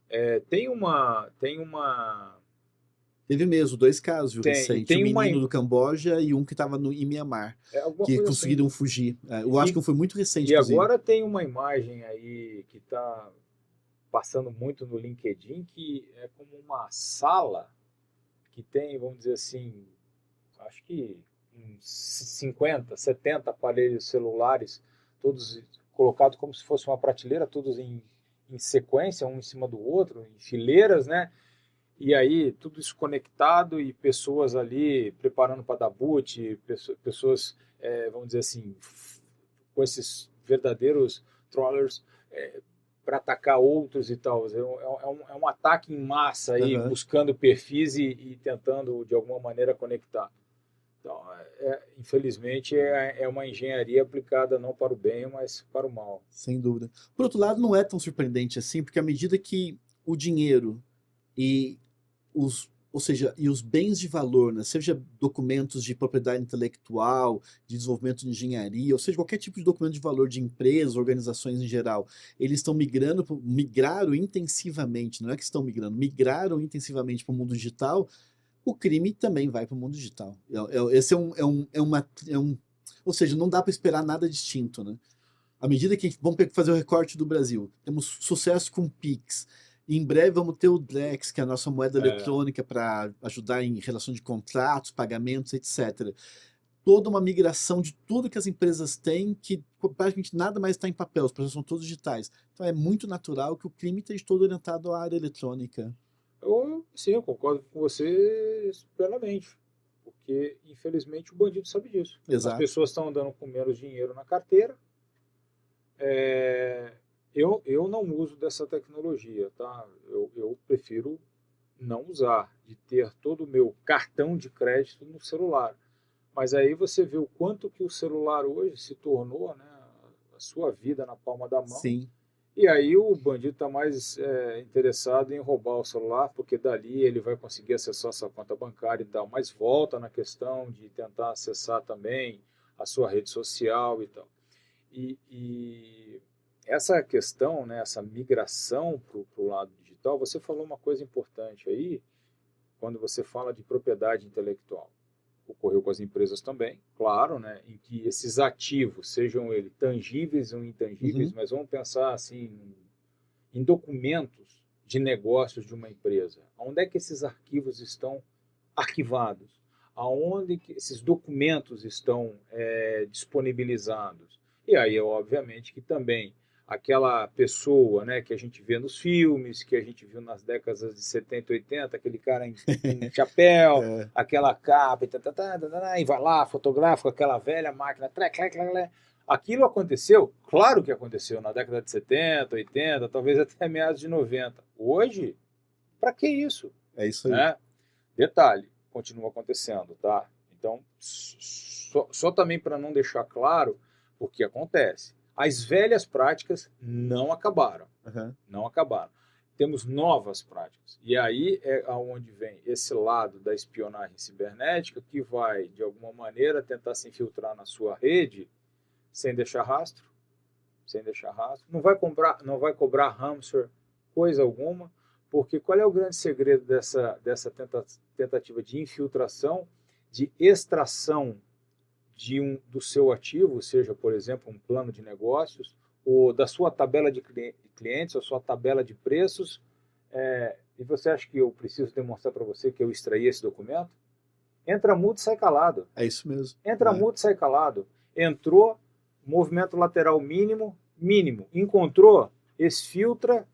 Tem uma Teve mesmo 2 casos, viu, e recente. Um tem uma menino do Camboja e um que estava em Mianmar, alguma que coisa assim. conseguiram fugir. Eu acho E, que foi muito recente, e inclusive. agora tem uma imagem aí que está passando muito no LinkedIn, que é como uma sala que tem, vamos dizer assim, acho que uns 50, 70 aparelhos celulares, todos colocados como se fosse uma prateleira, todos em sequência, um em cima do outro, em fileiras, né? E aí, tudo isso conectado e pessoas ali preparando para dar boot, pessoas, vamos dizer assim, com esses verdadeiros trollers para atacar outros e tal. É um ataque em massa aí, Aham. buscando perfis e tentando, de alguma maneira, conectar. Então, infelizmente, é uma engenharia aplicada não para o bem, mas para o mal. Sem dúvida. Por outro lado, não é tão surpreendente assim, porque à medida que o dinheiro e ou seja, e os bens de valor, né, seja documentos de propriedade intelectual, de desenvolvimento de engenharia, ou seja, qualquer tipo de documento de valor de empresas, organizações em geral, eles estão migraram intensivamente, não é que estão migraram intensivamente para o mundo digital, o crime também vai para o mundo digital. Esse ou seja, não dá para esperar nada distinto, né? À medida que vamos fazer o recorte do Brasil, temos sucesso com o Pix. E em breve vamos ter o Drex, que é a nossa moeda É, eletrônica para ajudar em relação de contratos, pagamentos, etc. Toda uma migração de tudo que as empresas têm, que praticamente nada mais está em papel, os processos são todos digitais. Então é muito natural que o crime esteja todo orientado à área eletrônica. sim, eu concordo com você plenamente, porque infelizmente o bandido sabe disso. As Exato. pessoas estão andando com menos dinheiro na carteira. É, eu não uso dessa tecnologia, tá? Eu prefiro não usar, de ter todo o meu cartão de crédito no celular. Mas aí você vê o quanto que o celular hoje se tornou, né, a sua vida na palma da mão. Sim. E aí o bandido está mais interessado em roubar o celular, porque dali ele vai conseguir acessar a sua conta bancária e tal. Mas volta na questão de tentar acessar também a sua rede social e tal. E essa questão, né, essa migração para o lado digital, você falou uma coisa importante aí, quando você fala de propriedade intelectual. Ocorreu com as empresas também, claro, né, em que esses ativos, sejam eles tangíveis ou intangíveis, Uhum. mas vamos pensar assim em documentos de negócios de uma empresa. Onde é que esses arquivos estão arquivados? Aonde que esses documentos estão disponibilizados? E aí, obviamente, que também aquela pessoa, né, que a gente vê nos filmes, que a gente viu nas décadas de 70, 80, aquele cara em chapéu, É, aquela capa, e vai lá, fotografa com aquela velha máquina, aquilo aconteceu? Claro que aconteceu na década de 70, 80, talvez até meados de 90. Hoje, para que isso? é isso aí. Né? Detalhe, continua acontecendo, tá? Então, só também para não deixar claro o que acontece. As velhas práticas não acabaram, Uhum. não acabaram. Temos novas práticas. E aí é aonde vem esse lado da espionagem cibernética que vai, de alguma maneira, tentar se infiltrar na sua rede sem deixar rastro, não vai cobrar hamster coisa alguma, porque qual é o grande segredo dessa tentativa de infiltração, de extração do seu ativo, seja, por exemplo, um plano de negócios, ou da sua tabela de clientes, ou sua tabela de preços, e você acha que eu preciso demonstrar para você que eu extraí esse documento? Entra mudo e sai calado. É isso mesmo. Entra mudo e sai calado. Entrou, movimento lateral mínimo, mínimo. Encontrou, exfiltra,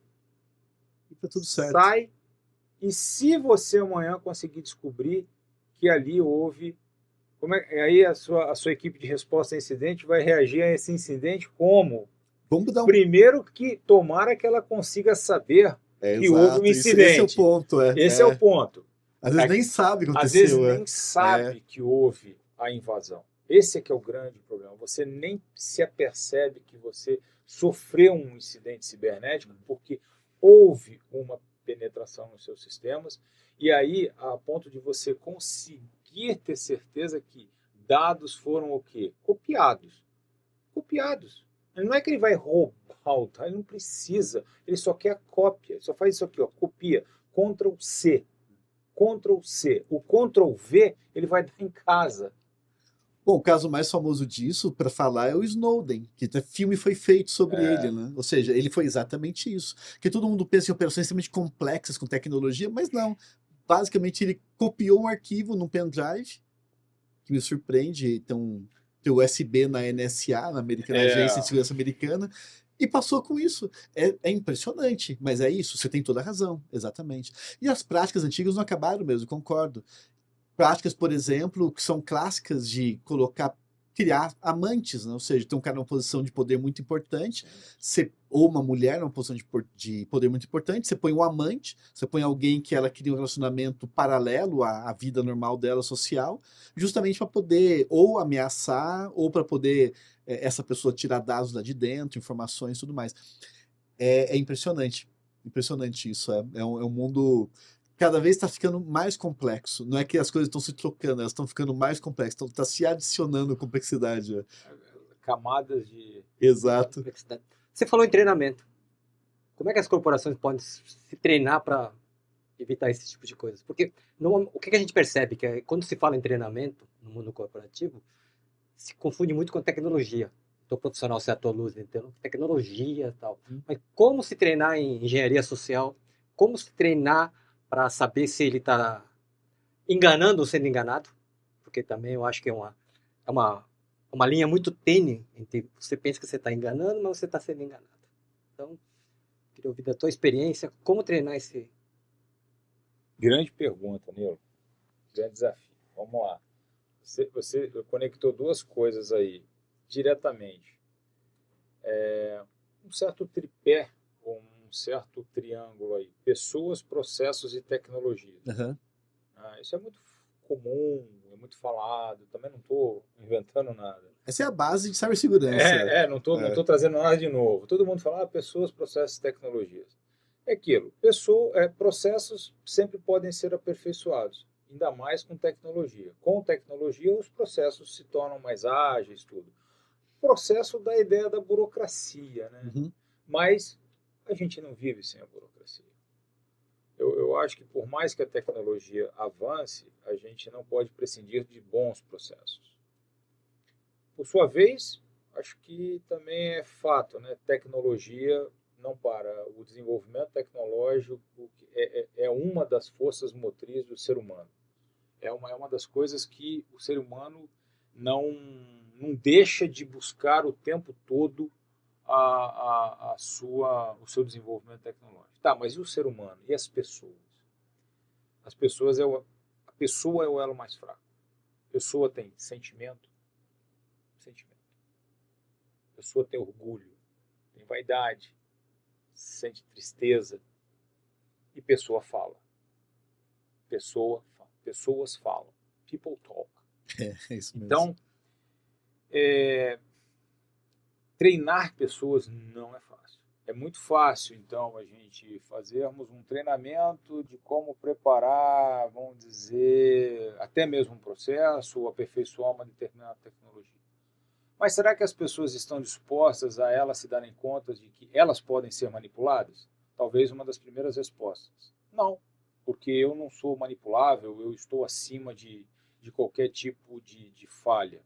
E tá tudo certo. sai. E se você amanhã conseguir descobrir que ali houve, aí a sua equipe de resposta a incidente vai reagir a esse incidente como? Vamos dar um... Primeiro que tomara que ela consiga saber que houve um incidente. Esse é o ponto. Esse é o ponto. Às vezes nem sabe o que Às vezes aconteceu. nem sabe que houve a invasão. Esse é que é o grande problema. Você nem se apercebe que você sofreu um incidente cibernético porque houve uma penetração nos seus sistemas, e aí a ponto de você conseguir ter certeza que dados foram o quê? Copiados. Copiados. Não é que ele vai roubar o dado, ele não precisa. Ele só quer a cópia. Ele só faz isso aqui, ó, copia. Ctrl C. Ctrl C. O Ctrl V ele vai dar em casa. Bom, o caso mais famoso disso, para falar, é o Snowden, que até filme foi feito sobre ele, né? Ou seja, ele foi exatamente isso. Que todo mundo pensa em operações extremamente complexas com tecnologia, mas não. Basicamente, ele copiou um arquivo num pendrive, que me surpreende, então, tem o USB na NSA, na Agência de Segurança Americana, e passou com isso. É impressionante, mas é isso, você tem toda a razão, exatamente. E as práticas antigas não acabaram mesmo, concordo. Práticas, por exemplo, que são clássicas de criar amantes, né? Ou seja, tem um cara numa posição de poder muito importante, ou uma mulher numa posição de poder muito importante, você põe um amante, você põe alguém que ela cria um relacionamento paralelo à vida normal dela, social, justamente para poder ou ameaçar, ou para poder essa pessoa tirar dados lá de dentro, informações e tudo mais. É impressionante. Impressionante isso. É um mundo... cada vez está ficando mais complexo. Não é que as coisas estão se trocando, elas estão ficando mais complexas. Está se adicionando complexidade. Camadas de... Exato. Complexidade. Você falou em treinamento. Como é que as corporações podem se treinar para evitar esse tipo de coisas? Porque o que a gente percebe que quando se fala em treinamento no mundo corporativo, se confunde muito com tecnologia. Então, o profissional se atua luz, então, tecnologia e tal. Mas como se treinar em engenharia social? Como se treinar para saber se ele está enganando ou sendo enganado? Porque também eu acho que é uma linha muito tênue entre você pensa que você está enganando, mas você está sendo enganado. Então, queria ouvir da tua experiência, como treinar esse... Grande pergunta, Nilo. Grande desafio. Vamos lá. Você conectou duas coisas aí diretamente. Um certo tripé, ou um certo triângulo aí. Pessoas, processos e tecnologias. Uhum. Isso é muito comum, é muito falado. Também não estou inventando nada. Essa é a base de cibersegurança. Não tô trazendo nada de novo. Todo mundo fala pessoas, processos e tecnologias. É aquilo. Processos sempre podem ser aperfeiçoados, ainda mais com tecnologia. Com tecnologia, os processos se tornam mais ágeis, tudo. Processo da ideia da burocracia, né? Uhum. Mas a gente não vive sem a burocracia. Eu acho que por mais que a tecnologia avance, a gente não pode prescindir de bons processos. Por sua vez, acho que também é fato, né? Tecnologia não para. O desenvolvimento tecnológico é uma das forças motrizes do ser humano. É uma das coisas que o ser humano não deixa de buscar o tempo todo o seu desenvolvimento tecnológico. Tá, mas e o ser humano? E as pessoas? A pessoa é o elo mais fraco. A pessoa tem sentimento. A pessoa tem orgulho, tem vaidade, sente tristeza. E pessoa fala. Pessoas falam. People talk. É isso mesmo. Então, treinar pessoas não é fácil. É muito fácil, então, a gente fazermos um treinamento de como preparar, vamos dizer, até mesmo um processo ou aperfeiçoar uma determinada tecnologia. Mas será que as pessoas estão dispostas a elas se darem conta de que elas podem ser manipuladas? Talvez uma das primeiras respostas. Não, porque eu não sou manipulável, eu estou acima de qualquer tipo de falha.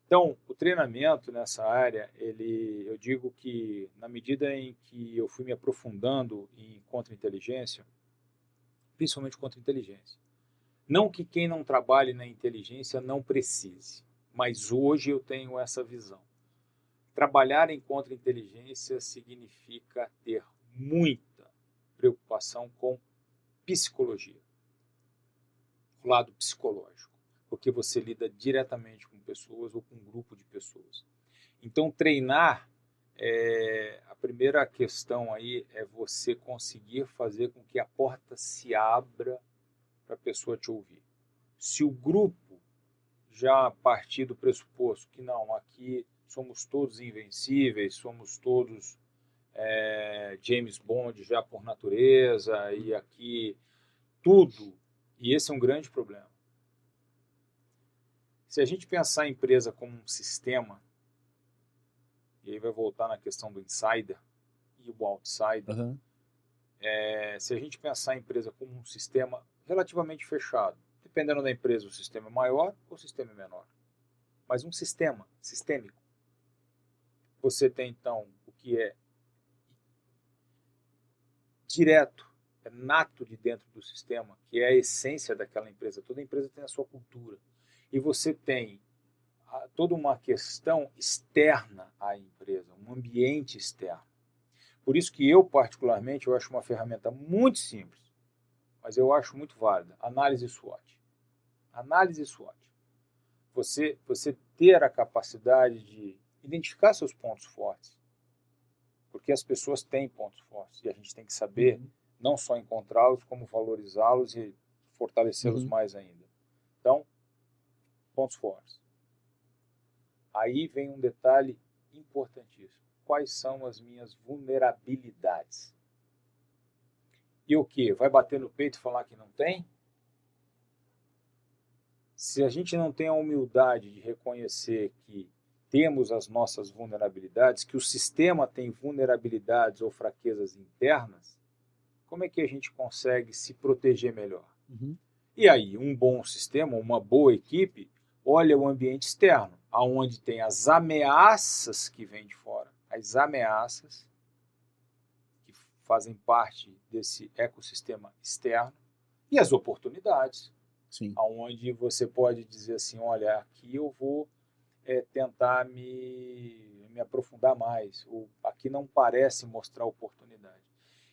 Então, o treinamento nessa área, eu digo que na medida em que eu fui me aprofundando em contra-inteligência, principalmente contra-inteligência, não que quem não trabalhe na inteligência não precise, mas hoje eu tenho essa visão. Trabalhar em contra-inteligência significa ter muita preocupação com psicologia, o lado psicológico, porque você lida diretamente com pessoas ou com um grupo de pessoas. Então, treinar A primeira questão aí é você conseguir fazer com que a porta se abra para a pessoa te ouvir. Se o grupo já partir do pressuposto que não, aqui somos todos invencíveis, somos todos James Bond já por natureza, e aqui tudo, e esse é um grande problema. Se a gente pensar a empresa como um sistema, e aí vai voltar na questão do insider e o outsider, se a gente pensar a empresa como um sistema relativamente fechado, dependendo da empresa, o sistema é maior ou o sistema é menor, mas um sistema sistêmico. Você tem, então, o que é direto, é nato de dentro do sistema, que é a essência daquela empresa. Toda empresa tem a sua cultura. E você tem toda uma questão externa à empresa, um ambiente externo. Por isso que eu, particularmente, eu acho uma ferramenta muito simples, mas eu acho muito válida. Análise SWOT. Análise SWOT. Você ter a capacidade de identificar seus pontos fortes, porque as pessoas têm pontos fortes e a gente tem que saber não só encontrá-los, como valorizá-los e fortalecê-los mais ainda. Então, pontos fortes. Aí vem um detalhe importantíssimo. Quais são as minhas vulnerabilidades? E o quê? Vai bater no peito e falar que não tem? Se a gente não tem a humildade de reconhecer que temos as nossas vulnerabilidades, que o sistema tem vulnerabilidades ou fraquezas internas, como é que a gente consegue se proteger melhor? E aí, um bom sistema, uma boa equipe, olha o ambiente externo, aonde tem as ameaças que vêm de fora, as ameaças que fazem parte desse ecossistema externo, e as oportunidades, aonde você pode dizer assim, olha, aqui eu vou tentar me aprofundar mais, ou aqui não parece mostrar oportunidade.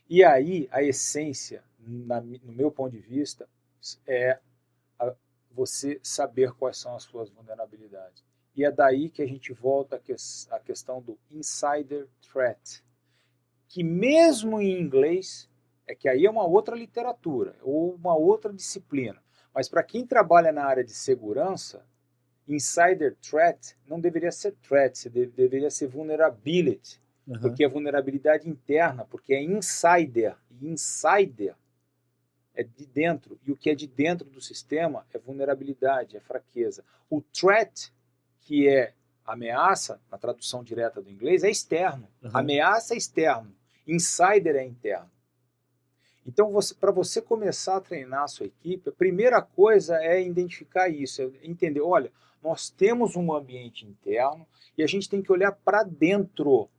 E aí, a essência, no meu ponto de vista, é você saber quais são as suas vulnerabilidades. E é daí que a gente volta à questão do insider threat, que mesmo em inglês, é que aí é uma outra literatura, ou uma outra disciplina. Mas para quem trabalha na área de segurança, insider threat não deveria ser threat, deveria ser vulnerability, porque é vulnerabilidade interna, porque é insider, e insider é de dentro, e o que é de dentro do sistema é vulnerabilidade, é fraqueza. O threat, que é ameaça, na tradução direta do inglês, é externo. Ameaça é externo, insider é interno. Então, para você começar a treinar a sua equipe, a primeira coisa é identificar isso, é entender, olha, nós temos um ambiente interno e a gente tem que olhar para dentro.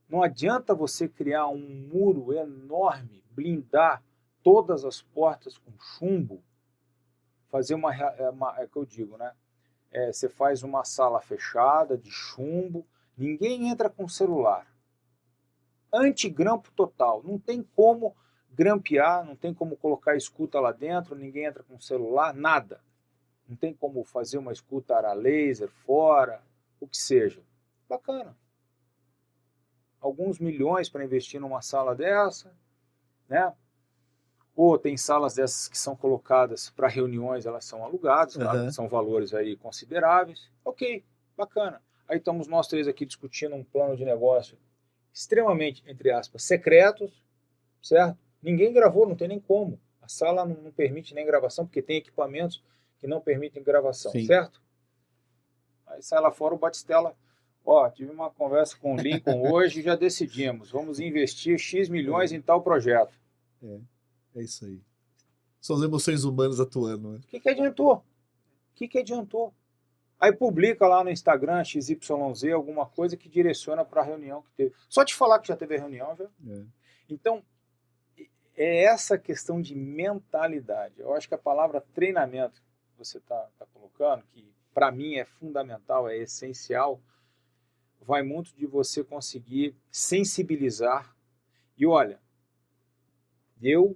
Não adianta você criar um muro enorme, blindar todas as portas com chumbo, fazer é que eu digo, né? Você faz uma sala fechada de chumbo, ninguém entra com celular. Antigrampo total, não tem como grampear, não tem como colocar escuta lá dentro, ninguém entra com celular, nada. Não tem como fazer uma escuta a laser fora, o que seja. Bacana. Alguns milhões para investir numa sala dessa, né? Ou tem salas dessas que são colocadas para reuniões, elas são alugadas, claro, são valores aí consideráveis. Ok, bacana. Aí estamos nós três aqui discutindo um plano de negócio extremamente, entre aspas, secretos, certo? Ninguém gravou, não tem nem como. A sala não permite nem gravação, porque tem equipamentos que não permitem gravação, certo? Aí sai lá fora o Batistella, tive uma conversa com o Lincoln hoje e já decidimos, vamos investir X milhões em tal projeto. É isso aí. São as emoções humanas atuando, né? O que adiantou? O que adiantou? Aí publica lá no Instagram, XYZ, alguma coisa que direciona para a reunião que teve. Só te falar que já teve a reunião, já. Então, é essa questão de mentalidade. Eu acho que a palavra treinamento que você está colocando, que para mim é fundamental, é essencial, vai muito de você conseguir sensibilizar. E olha, eu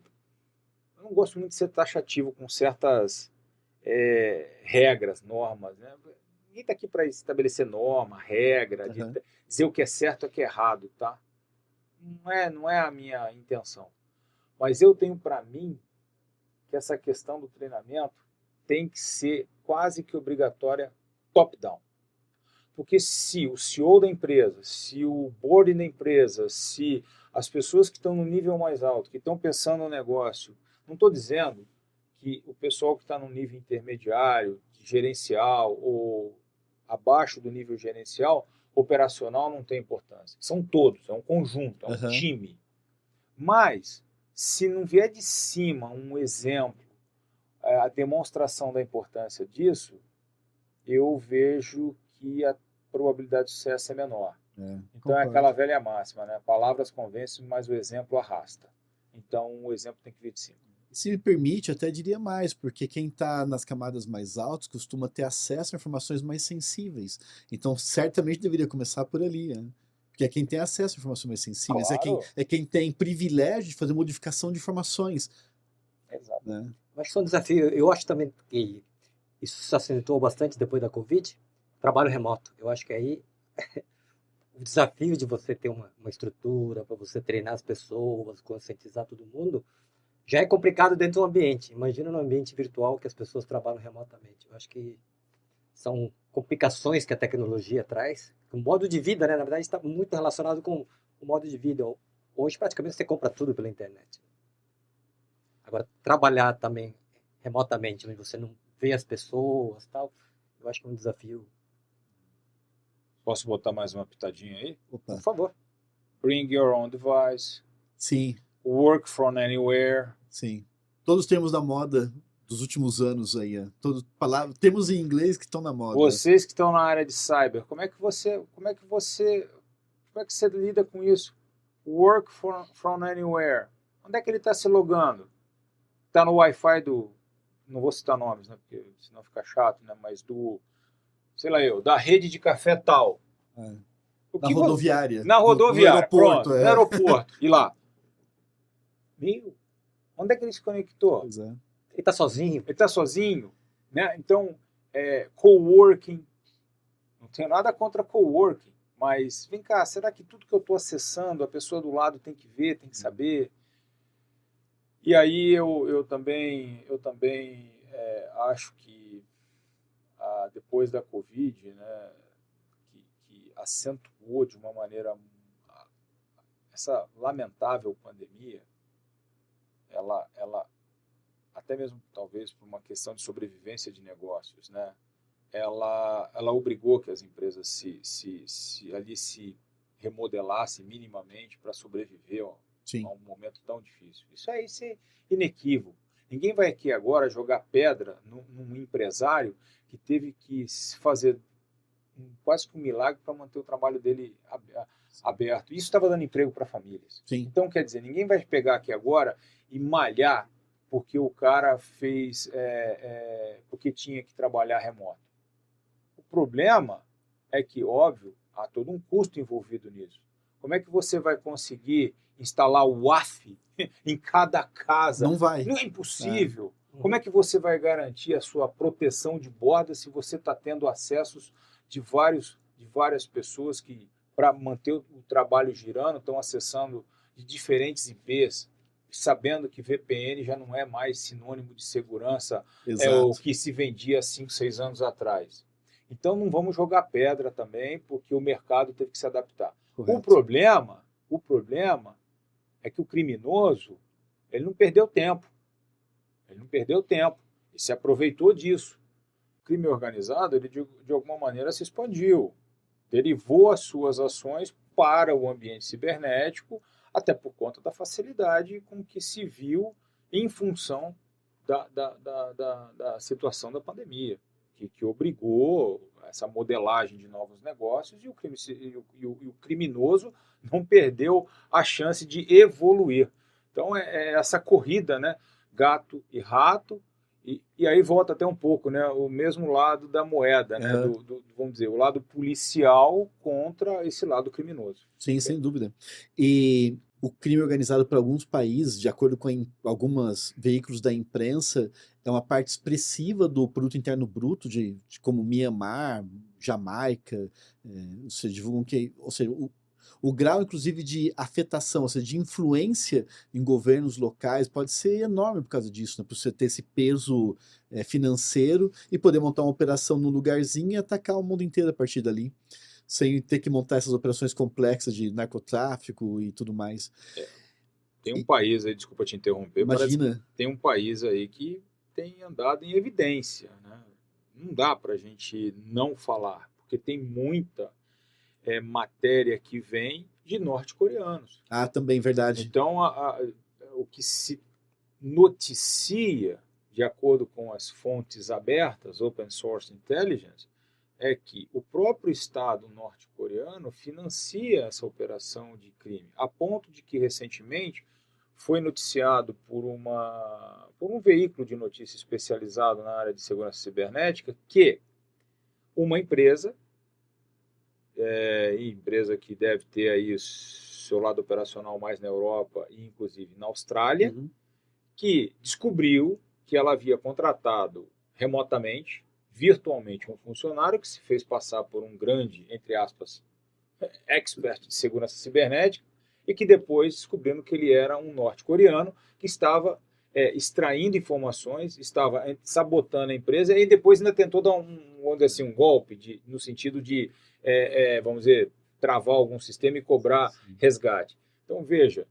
não gosto muito de ser taxativo com certas regras, normas, né? ninguém está aqui para estabelecer norma, regra, Aham. dizer o que é certo e o que é errado, tá? Não é a minha intenção. Mas eu tenho para mim que essa questão do treinamento tem que ser quase que obrigatória top-down. Porque se o CEO da empresa, se o board da empresa, se as pessoas que estão no nível mais alto, que estão pensando no negócio, não estou dizendo que o pessoal que está no nível intermediário, gerencial ou abaixo do nível gerencial, operacional não tem importância. São todos, é um conjunto, é um Aham. time. Mas, se não vier de cima um exemplo, a demonstração da importância disso, eu vejo que a probabilidade de sucesso é menor. Então é Concordo. aquela velha máxima, né? Palavras convencem, mas o exemplo arrasta. Então o exemplo tem que vir de cima. Se me permite, eu até diria mais, porque quem está nas camadas mais altas costuma ter acesso a informações mais sensíveis. Então, certamente deveria começar por ali, né? Porque é quem tem acesso a informações mais sensíveis, Claro. é quem tem privilégio de fazer modificação de informações, Exato. né? Acho que são desafios. Eu acho também que isso se acentuou bastante depois da Covid. Trabalho remoto. Eu acho que aí o desafio de você ter uma estrutura para você treinar as pessoas, conscientizar todo mundo, já é complicado dentro do ambiente. Imagina no ambiente virtual que as pessoas trabalham remotamente. Eu acho que são complicações que a tecnologia traz. O modo de vida, né, na verdade, está muito relacionado com o modo de vida. Hoje, praticamente, você compra tudo pela internet. Agora, trabalhar também remotamente, onde você não vê as pessoas, tal, eu acho que é um desafio. Posso botar mais uma pitadinha aí? Por Opa, favor. Bring your own device. sim, Work from anywhere. sim. Todos os termos da moda dos últimos anos aí, termos em inglês que estão na moda. Vocês que estão na área de cyber, como é que você lida com isso? Work from anywhere. Onde é que ele está se logando? Está no Wi-Fi não vou citar nomes, né, porque senão fica chato, né, mas da rede de café tal. É. O Na que rodoviária. Na rodoviária, no aeroporto. pronto, no aeroporto. E lá? Meu, onde é que ele se conectou? Pois é. Ele está sozinho. Ele está sozinho, né? Então, coworking, não tenho nada contra coworking, mas vem cá, será que tudo que eu estou acessando, a pessoa do lado tem que ver, tem que saber? E aí eu também acho que depois da Covid, né, que acentuou de uma maneira essa lamentável pandemia, ela até mesmo talvez por uma questão de sobrevivência de negócios, né, ela obrigou que as empresas se remodelassem minimamente para sobreviver Sim. a um momento tão difícil. Isso aí é inequívoco. Ninguém vai aqui agora jogar pedra num empresário que teve que fazer quase que um milagre para manter o trabalho dele aberto. Isso estava dando emprego para famílias. Sim. Então, quer dizer, ninguém vai pegar aqui agora e malhar porque o cara fez, porque tinha que trabalhar remoto. O problema é que, óbvio, há todo um custo envolvido nisso. Como é que você vai conseguir instalar o WAF em cada casa? Não vai. Não é impossível. Como é que você vai garantir a sua proteção de borda se você está tendo acessos de várias pessoas que, para manter o trabalho girando, estão acessando de diferentes IPs, sabendo que VPN já não é mais sinônimo de segurança, é o que se vendia 5, 6 anos atrás. Então não vamos jogar pedra também, porque o mercado teve que se adaptar. Correto. O problema é que o criminoso, ele não perdeu tempo. Ele se aproveitou disso. O crime organizado, ele de alguma maneira se expandiu, derivou as suas ações para o ambiente cibernético, até por conta da facilidade com que se viu em função da situação da pandemia, que obrigou essa modelagem de novos negócios, e o criminoso não perdeu a chance de evoluir. Então é essa corrida, né? Gato e rato, e aí volta até um pouco, né? O mesmo lado da moeda, né? Vamos dizer, o lado policial contra esse lado criminoso. Sim, sem dúvida. E o crime organizado por alguns países, de acordo com alguns veículos da imprensa, é uma parte expressiva do produto interno bruto, de como Mianmar, Jamaica, se divulgam que, ou seja, o grau, inclusive, de afetação, ou seja, de influência em governos locais pode ser enorme por causa disso, né? Por você ter esse peso financeiro e poder montar uma operação num lugarzinho e atacar o mundo inteiro a partir dali, sem ter que montar essas operações complexas de narcotráfico e tudo mais. Tem um país aí, desculpa te interromper, parece que Imagina, tem um país aí que tem andado em evidência, né? Não dá para a gente não falar, porque tem muita matéria que vem de norte-coreanos. também verdade. Então, o que se noticia, de acordo com as fontes abertas, Open Source Intelligence, é que o próprio Estado norte-coreano financia essa operação de crime, a ponto de que, recentemente, foi noticiado por um veículo de notícia especializado na área de segurança cibernética que uma empresa empresa que deve ter aí seu lado operacional mais na Europa e inclusive na Austrália, que descobriu que ela havia contratado remotamente, virtualmente, um funcionário que se fez passar por um grande, entre aspas, expert de segurança cibernética e que depois descobriram que ele era um norte-coreano que estava extraindo informações, estava sabotando a empresa e depois ainda tentou dar vamos dizer assim, um golpe no sentido de vamos dizer, travar algum sistema e cobrar resgate. Então, veja,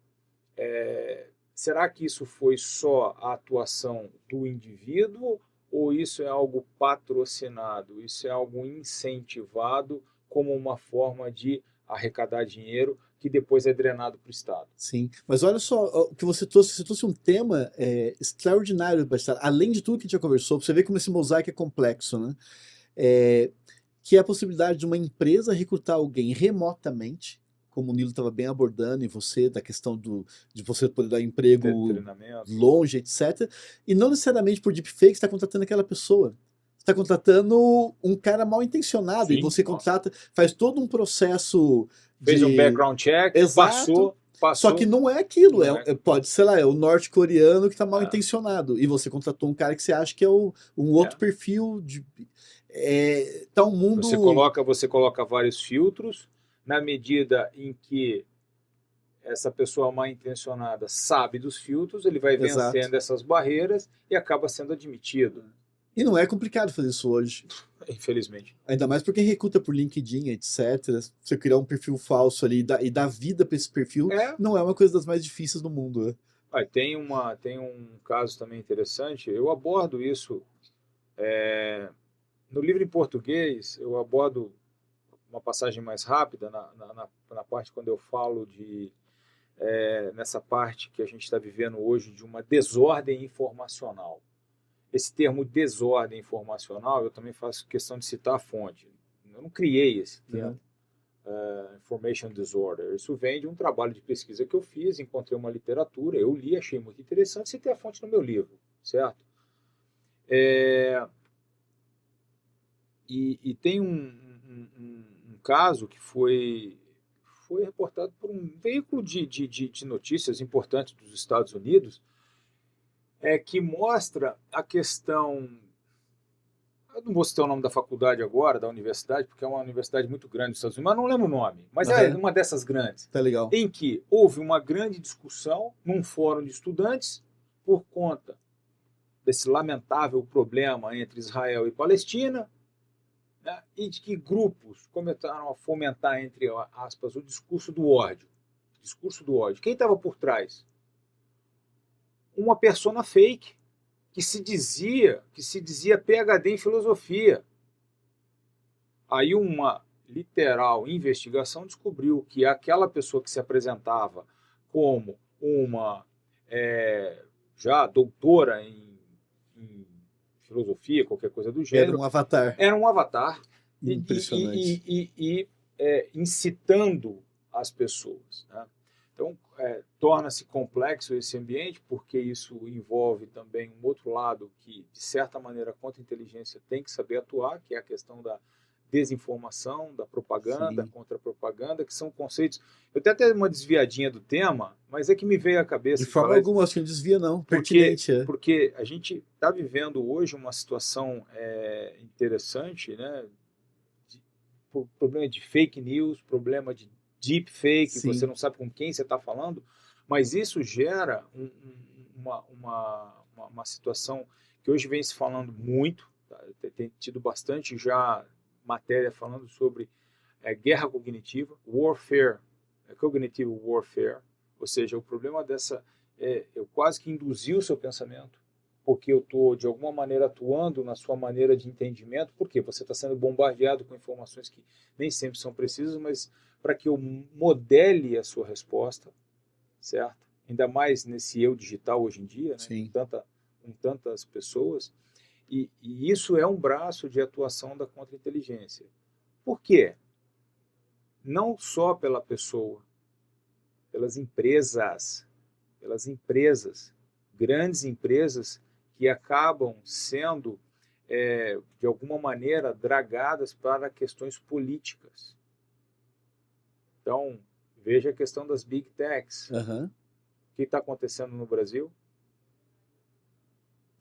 será que isso foi só a atuação do indivíduo ou isso é algo patrocinado, isso é algo incentivado como uma forma de arrecadar dinheiro que depois é drenado para o Estado? Sim, mas olha só o que você trouxe um tema extraordinário, Bastar, além de tudo que a gente já conversou, pra você ver como esse mosaico é complexo, né? Que é a possibilidade de uma empresa recrutar alguém remotamente, como o Nilo estava bem abordando, e você, da questão de você poder dar emprego longe, etc. E não necessariamente por deepfake você está contratando aquela pessoa. Você está contratando um cara mal intencionado, Sim, e você contrata, faz todo um processo fez um background check, exato, passou. Só que não é aquilo, pode, sei lá, é o norte-coreano que está mal É. intencionado, e você contratou um cara que você acha que é um outro perfil de... tá um mundo... Você coloca vários filtros, na medida em que essa pessoa mal intencionada sabe dos filtros, ele vai Exato. vencendo essas barreiras e acaba sendo admitido. E não é complicado fazer isso hoje. Infelizmente. Ainda mais porque recruta por LinkedIn, etc. Você criar um perfil falso ali e dar vida para esse perfil não é uma coisa das mais difíceis do mundo. Né? Tem um caso também interessante, eu abordo isso no livro em português, eu abordo uma passagem mais rápida na parte quando eu falo nessa parte que a gente está vivendo hoje de uma desordem informacional. Esse termo desordem informacional, eu também faço questão de citar a fonte. Eu não criei esse termo, information disorder. Isso vem de um trabalho de pesquisa que eu fiz, encontrei uma literatura, eu li, achei muito interessante, citei a fonte no meu livro, certo? E tem um caso que foi reportado por um veículo de notícias importantes dos Estados Unidos, que mostra a questão... Eu não vou citar o nome da faculdade agora, da universidade, porque é uma universidade muito grande dos Estados Unidos, mas não lembro o nome. Mas é uma dessas grandes. Tá legal. Em que houve uma grande discussão num fórum de estudantes por conta desse lamentável problema entre Israel e Palestina, né, e de que grupos começaram a fomentar, entre aspas, o discurso do ódio. Discurso do ódio. Quem estava por trás? Uma persona fake que se dizia PhD em filosofia. Aí uma literal investigação descobriu que aquela pessoa que se apresentava como uma já doutora em filosofia, qualquer coisa do gênero. Era um avatar. Impressionante. E incitando as pessoas. Né? Então, torna-se complexo esse ambiente, porque isso envolve também um outro lado que, de certa maneira, a contra-inteligência tem que saber atuar, que é a questão desinformação, da propaganda, Sim. contra-propaganda, que são conceitos... Eu tenho até uma desviadinha do tema, mas é que me veio à cabeça. De forma alguma, acho que não desvia, não. Pertinente, é. Porque a gente está vivendo hoje uma situação interessante, né? Problema de fake news, problema de deep fake, Sim. você não sabe com quem você está falando, mas isso gera uma situação que hoje vem se falando muito, tá? Tem tido bastante já matéria falando sobre guerra cognitiva, warfare, cognitive warfare, ou seja, o problema dessa eu quase que induzir o seu pensamento, porque eu estou, de alguma maneira, atuando na sua maneira de entendimento, porque você está sendo bombardeado com informações que nem sempre são precisas, mas para que eu modele a sua resposta, certo? Ainda mais nesse eu digital hoje em dia, né? Com tantas pessoas, e isso é um braço de atuação da contra-inteligência. Por quê? Não só pela pessoa, pelas empresas, grandes empresas que acabam sendo, de alguma maneira, dragadas para questões políticas. Então, veja a questão das Big Techs. Uhum. O que está acontecendo no Brasil?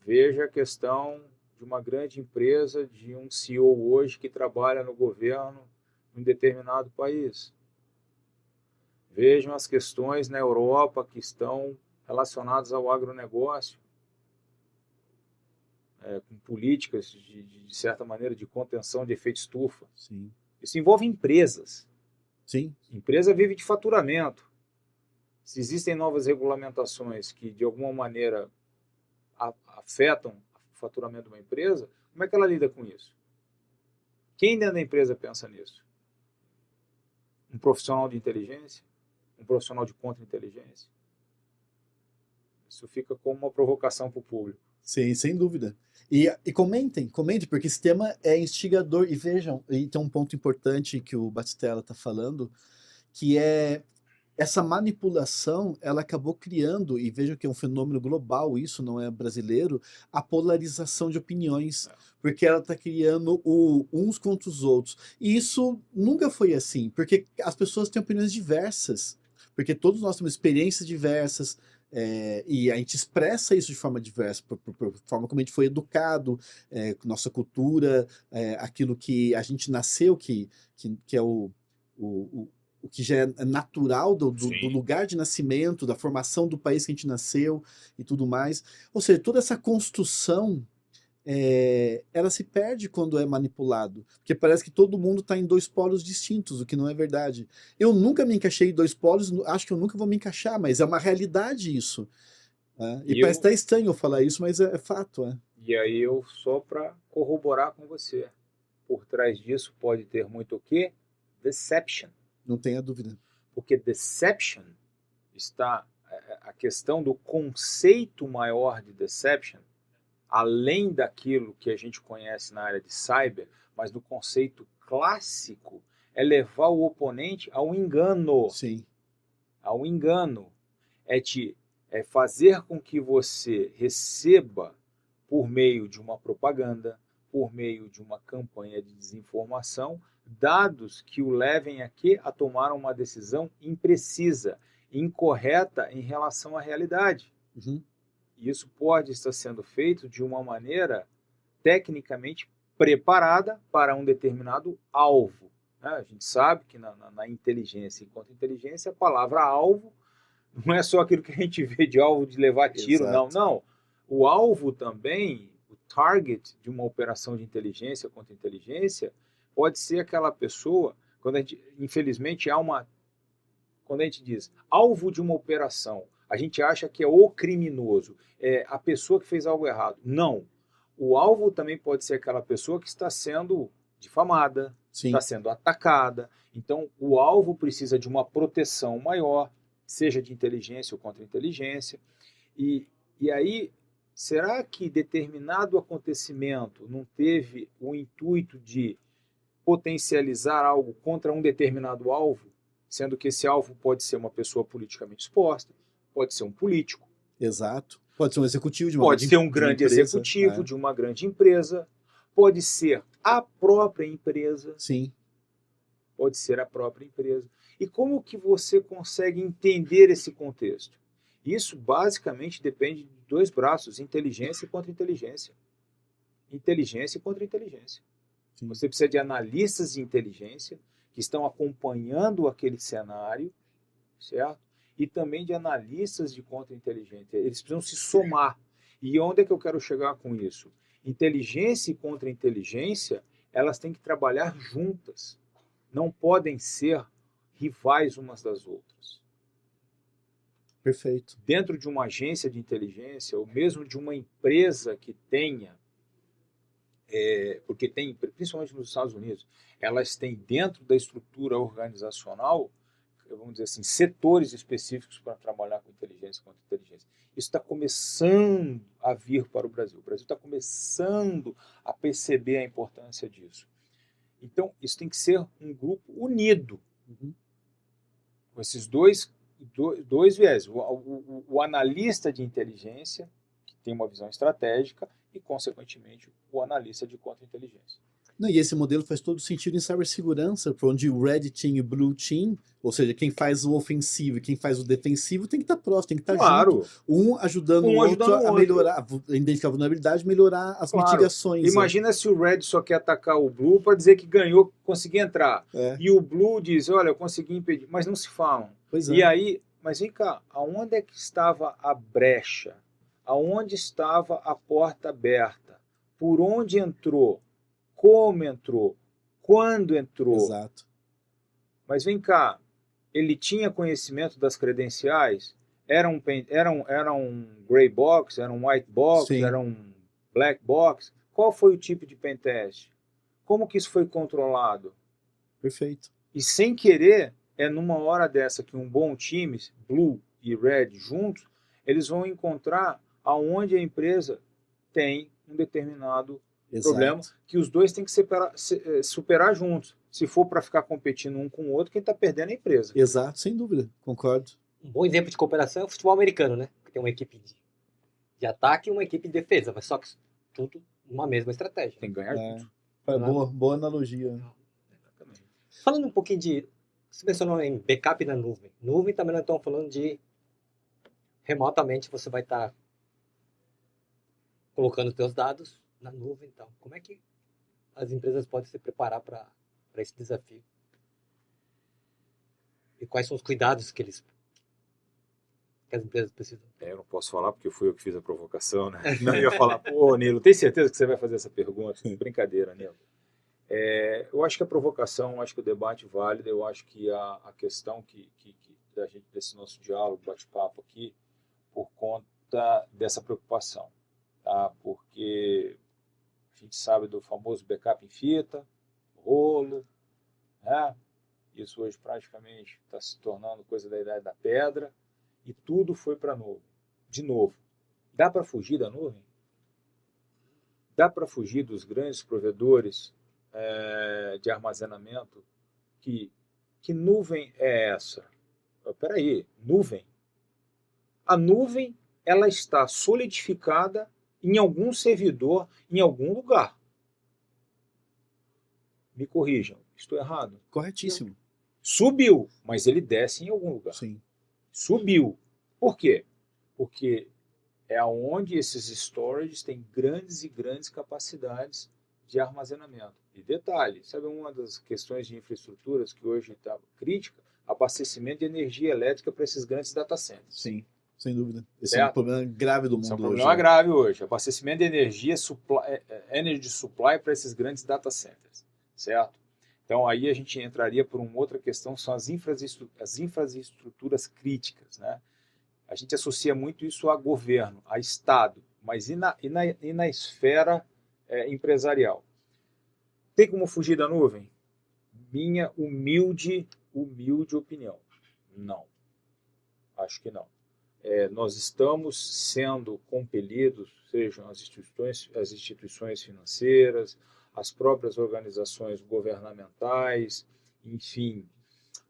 Veja a questão de uma grande empresa, de um CEO hoje que trabalha no governo em um determinado país. Vejam as questões na Europa que estão relacionadas ao agronegócio, com políticas, de certa maneira, de contenção de efeito estufa. Sim. Isso envolve empresas. Sim. Empresa vive de faturamento. Se existem novas regulamentações que, de alguma maneira, afetam o faturamento de uma empresa, como é que ela lida com isso? Quem dentro da empresa pensa nisso? Um profissional de inteligência? Um profissional de contra-inteligência? Isso fica como uma provocação para o público. Sim, sem dúvida. E comentem, porque esse tema é instigador. E vejam, e tem um ponto importante que o Batistella está falando, que é essa manipulação, ela acabou criando, e vejam que é um fenômeno global, isso não é brasileiro, a polarização de opiniões, porque ela está criando uns contra os outros. E isso nunca foi assim, porque as pessoas têm opiniões diversas, porque todos nós temos experiências diversas, e a gente expressa isso de forma diversa, por forma como a gente foi educado, nossa cultura, aquilo que a gente nasceu, que é o que já é natural do lugar de nascimento, da formação do país que a gente nasceu e tudo mais. Ou seja, toda essa construção, ela se perde quando é manipulado, porque parece que todo mundo está em dois polos distintos, o que não é verdade. Eu nunca me encaixei em dois polos, acho que eu nunca vou me encaixar, mas é uma realidade isso. E parece até estranho eu falar isso, mas é fato. E aí eu, só para corroborar com você, por trás disso pode ter muito o quê? Deception. Não tenha dúvida. Porque deception está... A questão do conceito maior de deception, além daquilo que a gente conhece na área de cyber, mas no conceito clássico, é levar o oponente ao engano. Sim. Ao engano. É fazer com que você receba, por meio de uma propaganda, por meio de uma campanha de desinformação, dados que o levem a tomar uma decisão imprecisa, incorreta em relação à realidade. Uhum. E isso pode estar sendo feito de uma maneira tecnicamente preparada para um determinado alvo. A gente sabe que na inteligência e contra-inteligência, a palavra alvo não é só aquilo que a gente vê de alvo de levar tiro, Exato. não. O alvo também, o target de uma operação de inteligência contra inteligência, pode ser aquela pessoa, infelizmente quando a gente diz alvo de uma operação, a gente acha que é o criminoso, é a pessoa que fez algo errado. Não. O alvo também pode ser aquela pessoa que está sendo difamada, está sendo atacada. Então, o alvo precisa de uma proteção maior, seja de inteligência ou contra-inteligência. E aí, será que determinado acontecimento não teve o intuito de potencializar algo contra um determinado alvo, sendo que esse alvo pode ser uma pessoa politicamente exposta, pode ser um político. Exato. Pode ser um executivo de uma Pode ser um grande executivo de uma grande empresa, pode ser a própria empresa, Sim. pode ser a própria empresa. E como que você consegue entender esse contexto? Isso basicamente depende de dois braços, inteligência e contra-inteligência. Inteligência e contra-inteligência. Sim. Você precisa de analistas de inteligência que estão acompanhando aquele cenário, certo? E também de analistas de contra-inteligência. Eles precisam se somar. E onde é que eu quero chegar com isso? Inteligência e contra-inteligência, elas têm que trabalhar juntas. Não podem ser rivais umas das outras. Perfeito. Dentro de uma agência de inteligência, ou mesmo de uma empresa que tenha, porque tem, principalmente nos Estados Unidos, elas têm dentro da estrutura organizacional, vamos dizer assim, setores específicos para trabalhar com inteligência e contra-inteligência. Isso está começando a vir para o Brasil. O Brasil está começando a perceber a importância disso. Então, isso tem que ser um grupo unido, com esses dois viés. O analista de inteligência, que tem uma visão estratégica, e, consequentemente, o analista de contra-inteligência. Não, e esse modelo faz todo sentido em cibersegurança, para onde o Red Team e o Blue Team, ou seja, quem faz o ofensivo e quem faz o defensivo, tem que estar próximo, tem que estar Claro. junto, um ajudando o outro a melhorar, a identificar a vulnerabilidade, melhorar as mitigações. Imagina se o Red só quer atacar o Blue para dizer que ganhou, conseguiu entrar. E o Blue diz, olha, eu consegui impedir, mas não se falam. E aí, mas vem cá, aonde é que estava a brecha? Aonde estava a porta aberta? Por onde entrou? Como entrou? Quando entrou? Exato. Mas vem cá, ele tinha conhecimento das credenciais? Era um gray box? Era um white box? Sim. Era um black box? Qual foi o tipo de pentest? Como que isso foi controlado? Perfeito. E sem querer, é numa hora dessa que um bom time, Blue e Red juntos, eles vão encontrar aonde a empresa tem um determinado problema que os dois têm que superar juntos. Se for para ficar competindo um com o outro, quem está perdendo é a empresa. Exato, sem dúvida, concordo. Um bom exemplo de cooperação é o futebol americano, né? Que tem uma equipe de ataque e uma equipe de defesa, mas só que tudo numa mesma estratégia. Tem que ganhar junto. Boa analogia. Exatamente. Falando um pouquinho de... Você mencionou em backup na nuvem. Nuvem também nós estamos falando de... Remotamente você vai estar colocando os seus dados na nuvem. Então, como é que as empresas podem se preparar para esse desafio? E quais são os cuidados que as empresas precisam? Eu não posso falar porque fui eu que fiz a provocação, né? Não ia falar, pô, Nilo, tem certeza que você vai fazer essa pergunta? Brincadeira, Nilo. Eu acho que a provocação, eu acho que o debate válido, eu acho que a questão da gente, desse nosso diálogo, bate-papo aqui, por conta dessa preocupação, tá? Porque a gente sabe do famoso backup em fita, rolo, né? Isso hoje praticamente está se tornando coisa da idade da pedra e tudo foi para a nuvem. De novo, dá para fugir da nuvem? Dá para fugir dos grandes provedores de armazenamento? Que nuvem é essa? Espera aí, nuvem? A nuvem, ela está solidificada em algum servidor, em algum lugar. Me corrijam, estou errado? Corretíssimo. Subiu, mas ele desce em algum lugar. Sim. Subiu. Por quê? Porque é onde esses storages têm grandes e grandes capacidades de armazenamento. E detalhe, sabe uma das questões de infraestruturas que hoje está crítica? Abastecimento de energia elétrica para esses grandes data centers. Sim, sem dúvida. Esse é um problema grave do mundo hoje. Esse é um problema grave hoje. Abastecimento de energia, energy supply para esses grandes data centers, certo? Então aí a gente entraria por uma outra questão, são as infraestruturas críticas, né? A gente associa muito isso a governo, a Estado, mas e na esfera empresarial? Tem como fugir da nuvem? Minha humilde opinião. Não. Acho que não. Nós estamos sendo compelidos, sejam as instituições financeiras, as próprias organizações governamentais, enfim,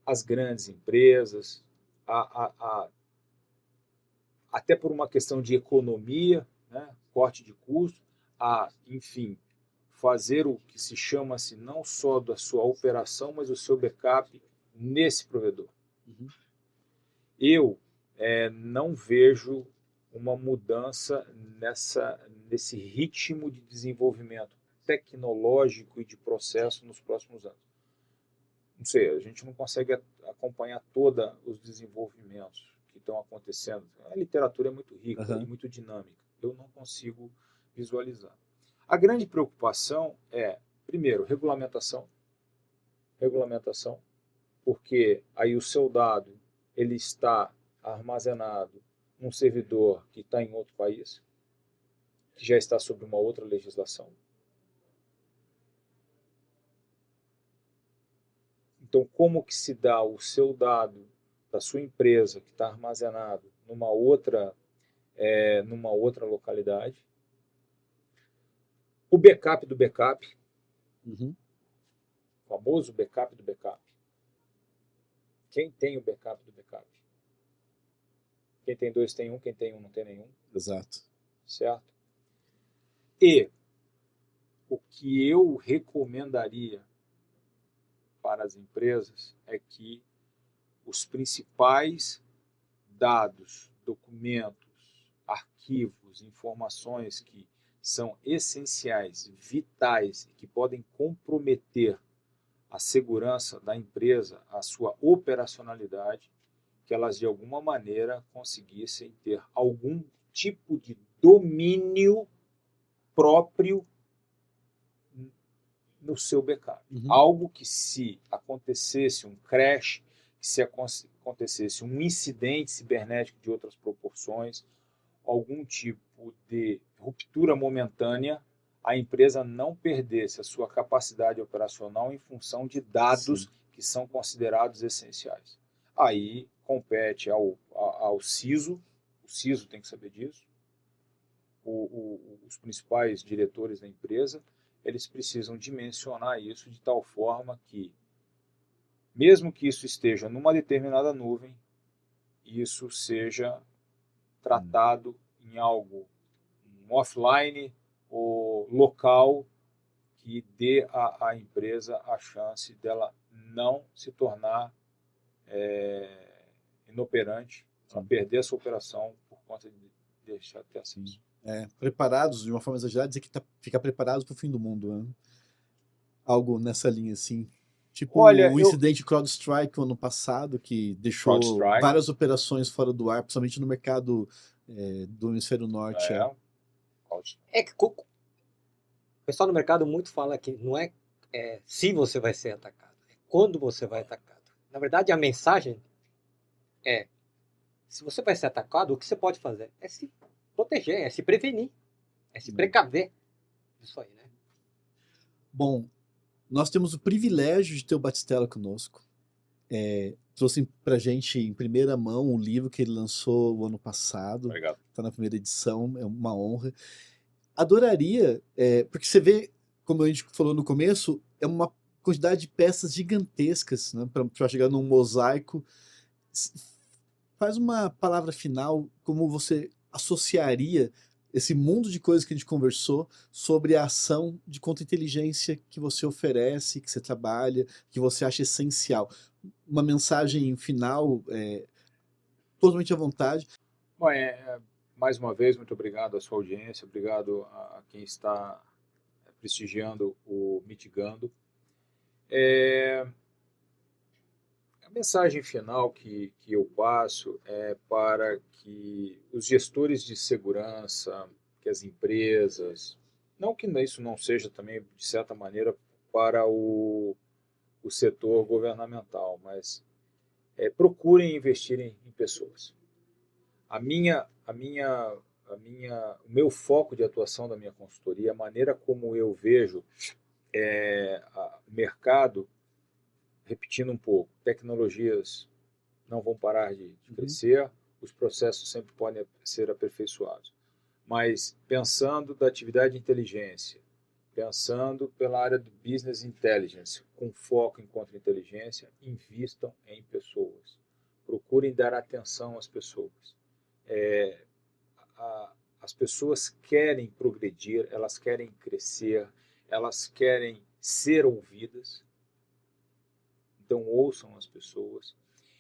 as grandes empresas, até por uma questão de economia, né, corte de custo, enfim, fazer o que se chama assim, não só da sua operação, mas o seu backup nesse provedor. Uhum. Eu não vejo uma mudança nesse ritmo de desenvolvimento tecnológico e de processo nos próximos anos. Não sei, a gente não consegue acompanhar todos os desenvolvimentos que estão acontecendo. A literatura é muito rica e muito dinâmica. Eu não consigo visualizar. A grande preocupação é, primeiro, regulamentação. Regulamentação, porque aí o seu dado ele está armazenado num servidor que está em outro país, que já está sob uma outra legislação. Então, como que se dá o seu dado da sua empresa que está armazenado numa outra localidade? O backup do backup, Uhum. o famoso backup do backup. Quem tem o backup do backup? Quem tem dois tem um, quem tem um não tem nenhum. Exato. Certo? E o que eu recomendaria para as empresas é que os principais dados, documentos, arquivos, informações que são essenciais, vitais e que podem comprometer a segurança da empresa, a sua operacionalidade, que elas de alguma maneira conseguissem ter algum tipo de domínio próprio no seu backup. Uhum. Algo que, se acontecesse um crash, que se acontecesse um incidente cibernético de outras proporções, algum tipo de ruptura momentânea, a empresa não perdesse a sua capacidade operacional em função de dados que são considerados essenciais. Aí compete ao CISO, o CISO tem que saber disso, os principais diretores da empresa, eles precisam dimensionar isso de tal forma que, mesmo que isso esteja numa determinada nuvem, isso seja tratado em algo offline ou local que dê à empresa a chance dela não se tornar inoperante, a perder essa operação por conta de deixar de ter acesso. Preparados, de uma forma exagerada, dizer que ficar preparados para o fim do mundo. Né? Algo nessa linha, assim. Tipo o incidente CrowdStrike ano passado, que deixou várias operações fora do ar, principalmente no mercado do hemisfério norte. Que o pessoal no mercado muito fala que não é se você vai ser atacado, é quando você vai ser atacado. Na verdade, a mensagem é: se você vai ser atacado, o que você pode fazer é se proteger, é se prevenir, é se precaver. Isso aí, né? Bom, nós temos o privilégio de ter o Batistella conosco. Trouxe pra gente em primeira mão o livro que ele lançou o ano passado. Obrigado. Está na primeira edição, é uma honra. Adoraria, porque você vê, como a gente falou no começo, é uma quantidade de peças gigantescas, né, para chegar num mosaico. Faz uma palavra final, como você associaria esse mundo de coisas que a gente conversou sobre a ação de contra-inteligência que você oferece, que você trabalha, que você acha essencial. Uma mensagem final, totalmente à vontade. Bom, mais uma vez, muito obrigado à sua audiência, obrigado a quem está prestigiando o Mitigando. A mensagem final que eu passo é para que os gestores de segurança, que as empresas, não que isso não seja também, de certa maneira, para o setor governamental, mas procurem investir em pessoas. O meu foco de atuação da minha consultoria, a maneira como eu vejo o mercado, repetindo um pouco, tecnologias não vão parar de crescer, os processos sempre podem ser aperfeiçoados. Mas pensando da atividade de inteligência, pensando pela área do business intelligence, com foco em contra-inteligência, invistam em pessoas. Procurem dar atenção às pessoas. As pessoas querem progredir, elas querem crescer, elas querem ser ouvidas. Então ouçam as pessoas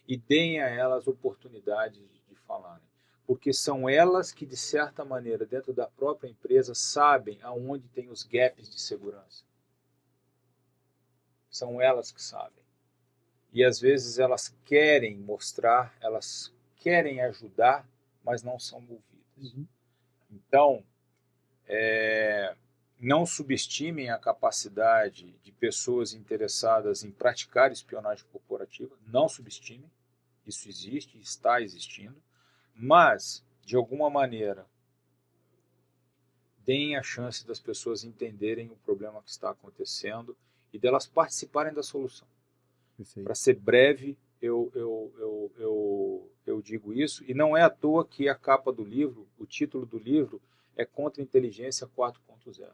e deem a elas oportunidades de falarem. Porque são elas que, de certa maneira, dentro da própria empresa, sabem aonde tem os gaps de segurança. São elas que sabem. E às vezes elas querem mostrar, elas querem ajudar, mas não são ouvidas. Então, não subestimem a capacidade de pessoas interessadas em praticar espionagem corporativa. Não subestimem. Isso existe, está existindo. Mas, de alguma maneira, deem a chance das pessoas entenderem o problema que está acontecendo e delas participarem da solução. Para ser breve, eu digo isso, e não é à toa que a capa do livro, o título do livro, é Contra-Inteligência 4.0.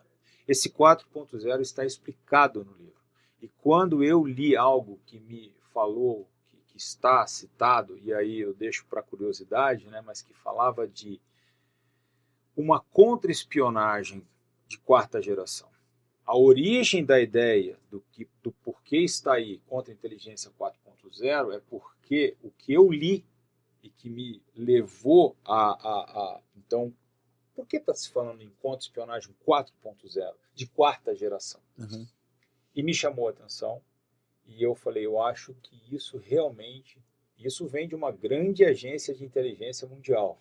Esse 4.0 está explicado no livro. E quando eu li algo que me falou, que está citado, e aí eu deixo para curiosidade, né, mas que falava de uma contra-espionagem de quarta geração. A origem da ideia do porquê está aí Contra-Inteligência 4.0 é porque o que eu li e que me levou então, por que está se falando em contra-espionagem 4.0, de quarta geração? E me chamou a atenção, e eu falei, eu acho que isso realmente, isso vem de uma grande agência de inteligência mundial.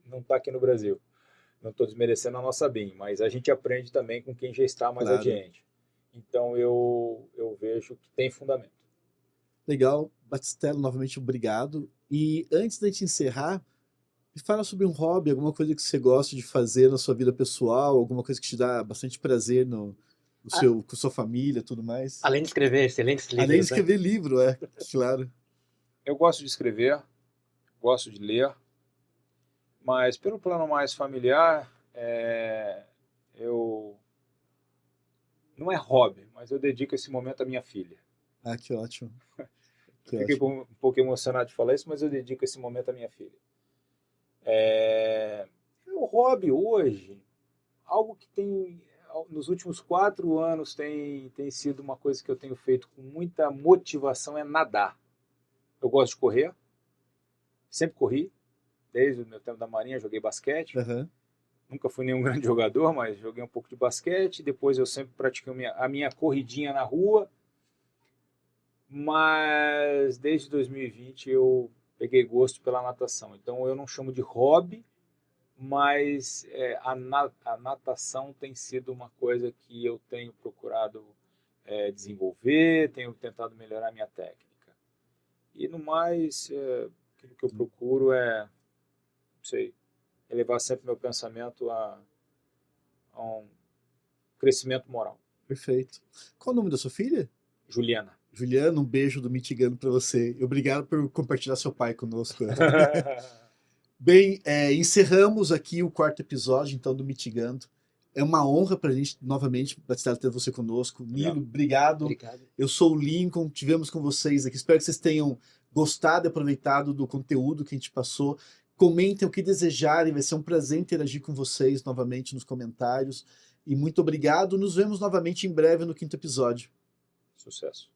Não está aqui no Brasil. Não estou desmerecendo a nossa BIM, mas a gente aprende também com quem já está mais adiante. Então, eu vejo que tem fundamento. Legal. Batistello, novamente, obrigado. E antes da gente encerrar, me fala sobre um hobby, alguma coisa que você gosta de fazer na sua vida pessoal, alguma coisa que te dá bastante prazer com sua família e tudo mais. Além de escrever excelentes livros. Além de escrever livro, claro. Eu gosto de escrever, gosto de ler, mas pelo plano mais familiar, não é hobby, mas eu dedico esse momento à minha filha. Ah, que ótimo. Fiquei um pouco emocionado de falar isso, mas eu dedico esse momento à minha filha. O hobby hoje, algo que nos últimos 4 anos tem sido uma coisa que eu tenho feito com muita motivação, é nadar. Eu gosto de correr, sempre corri, desde o meu tempo da Marinha joguei basquete. Nunca fui nenhum grande jogador, mas joguei um pouco de basquete. Depois eu sempre pratiquei a minha corridinha na rua. Mas desde 2020 eu peguei gosto pela natação. Então eu não chamo de hobby, mas a natação tem sido uma coisa que eu tenho procurado desenvolver, tenho tentado melhorar a minha técnica. E no mais, aquilo que eu procuro elevar sempre meu pensamento a um crescimento moral. Perfeito. Qual o nome da sua filha? Juliana. Juliana, um beijo do Mitigando para você. Obrigado por compartilhar seu pai conosco. Bem, encerramos aqui o 4º episódio, então, do Mitigando. É uma honra para a gente, novamente, Batistello, ter você conosco. Nilo, obrigado. Eu sou o Lincoln, tivemos com vocês aqui. Espero que vocês tenham gostado e aproveitado do conteúdo que a gente passou. Comentem o que desejarem, vai ser um prazer interagir com vocês novamente nos comentários. E muito obrigado. Nos vemos novamente em breve no 5º episódio. Sucesso.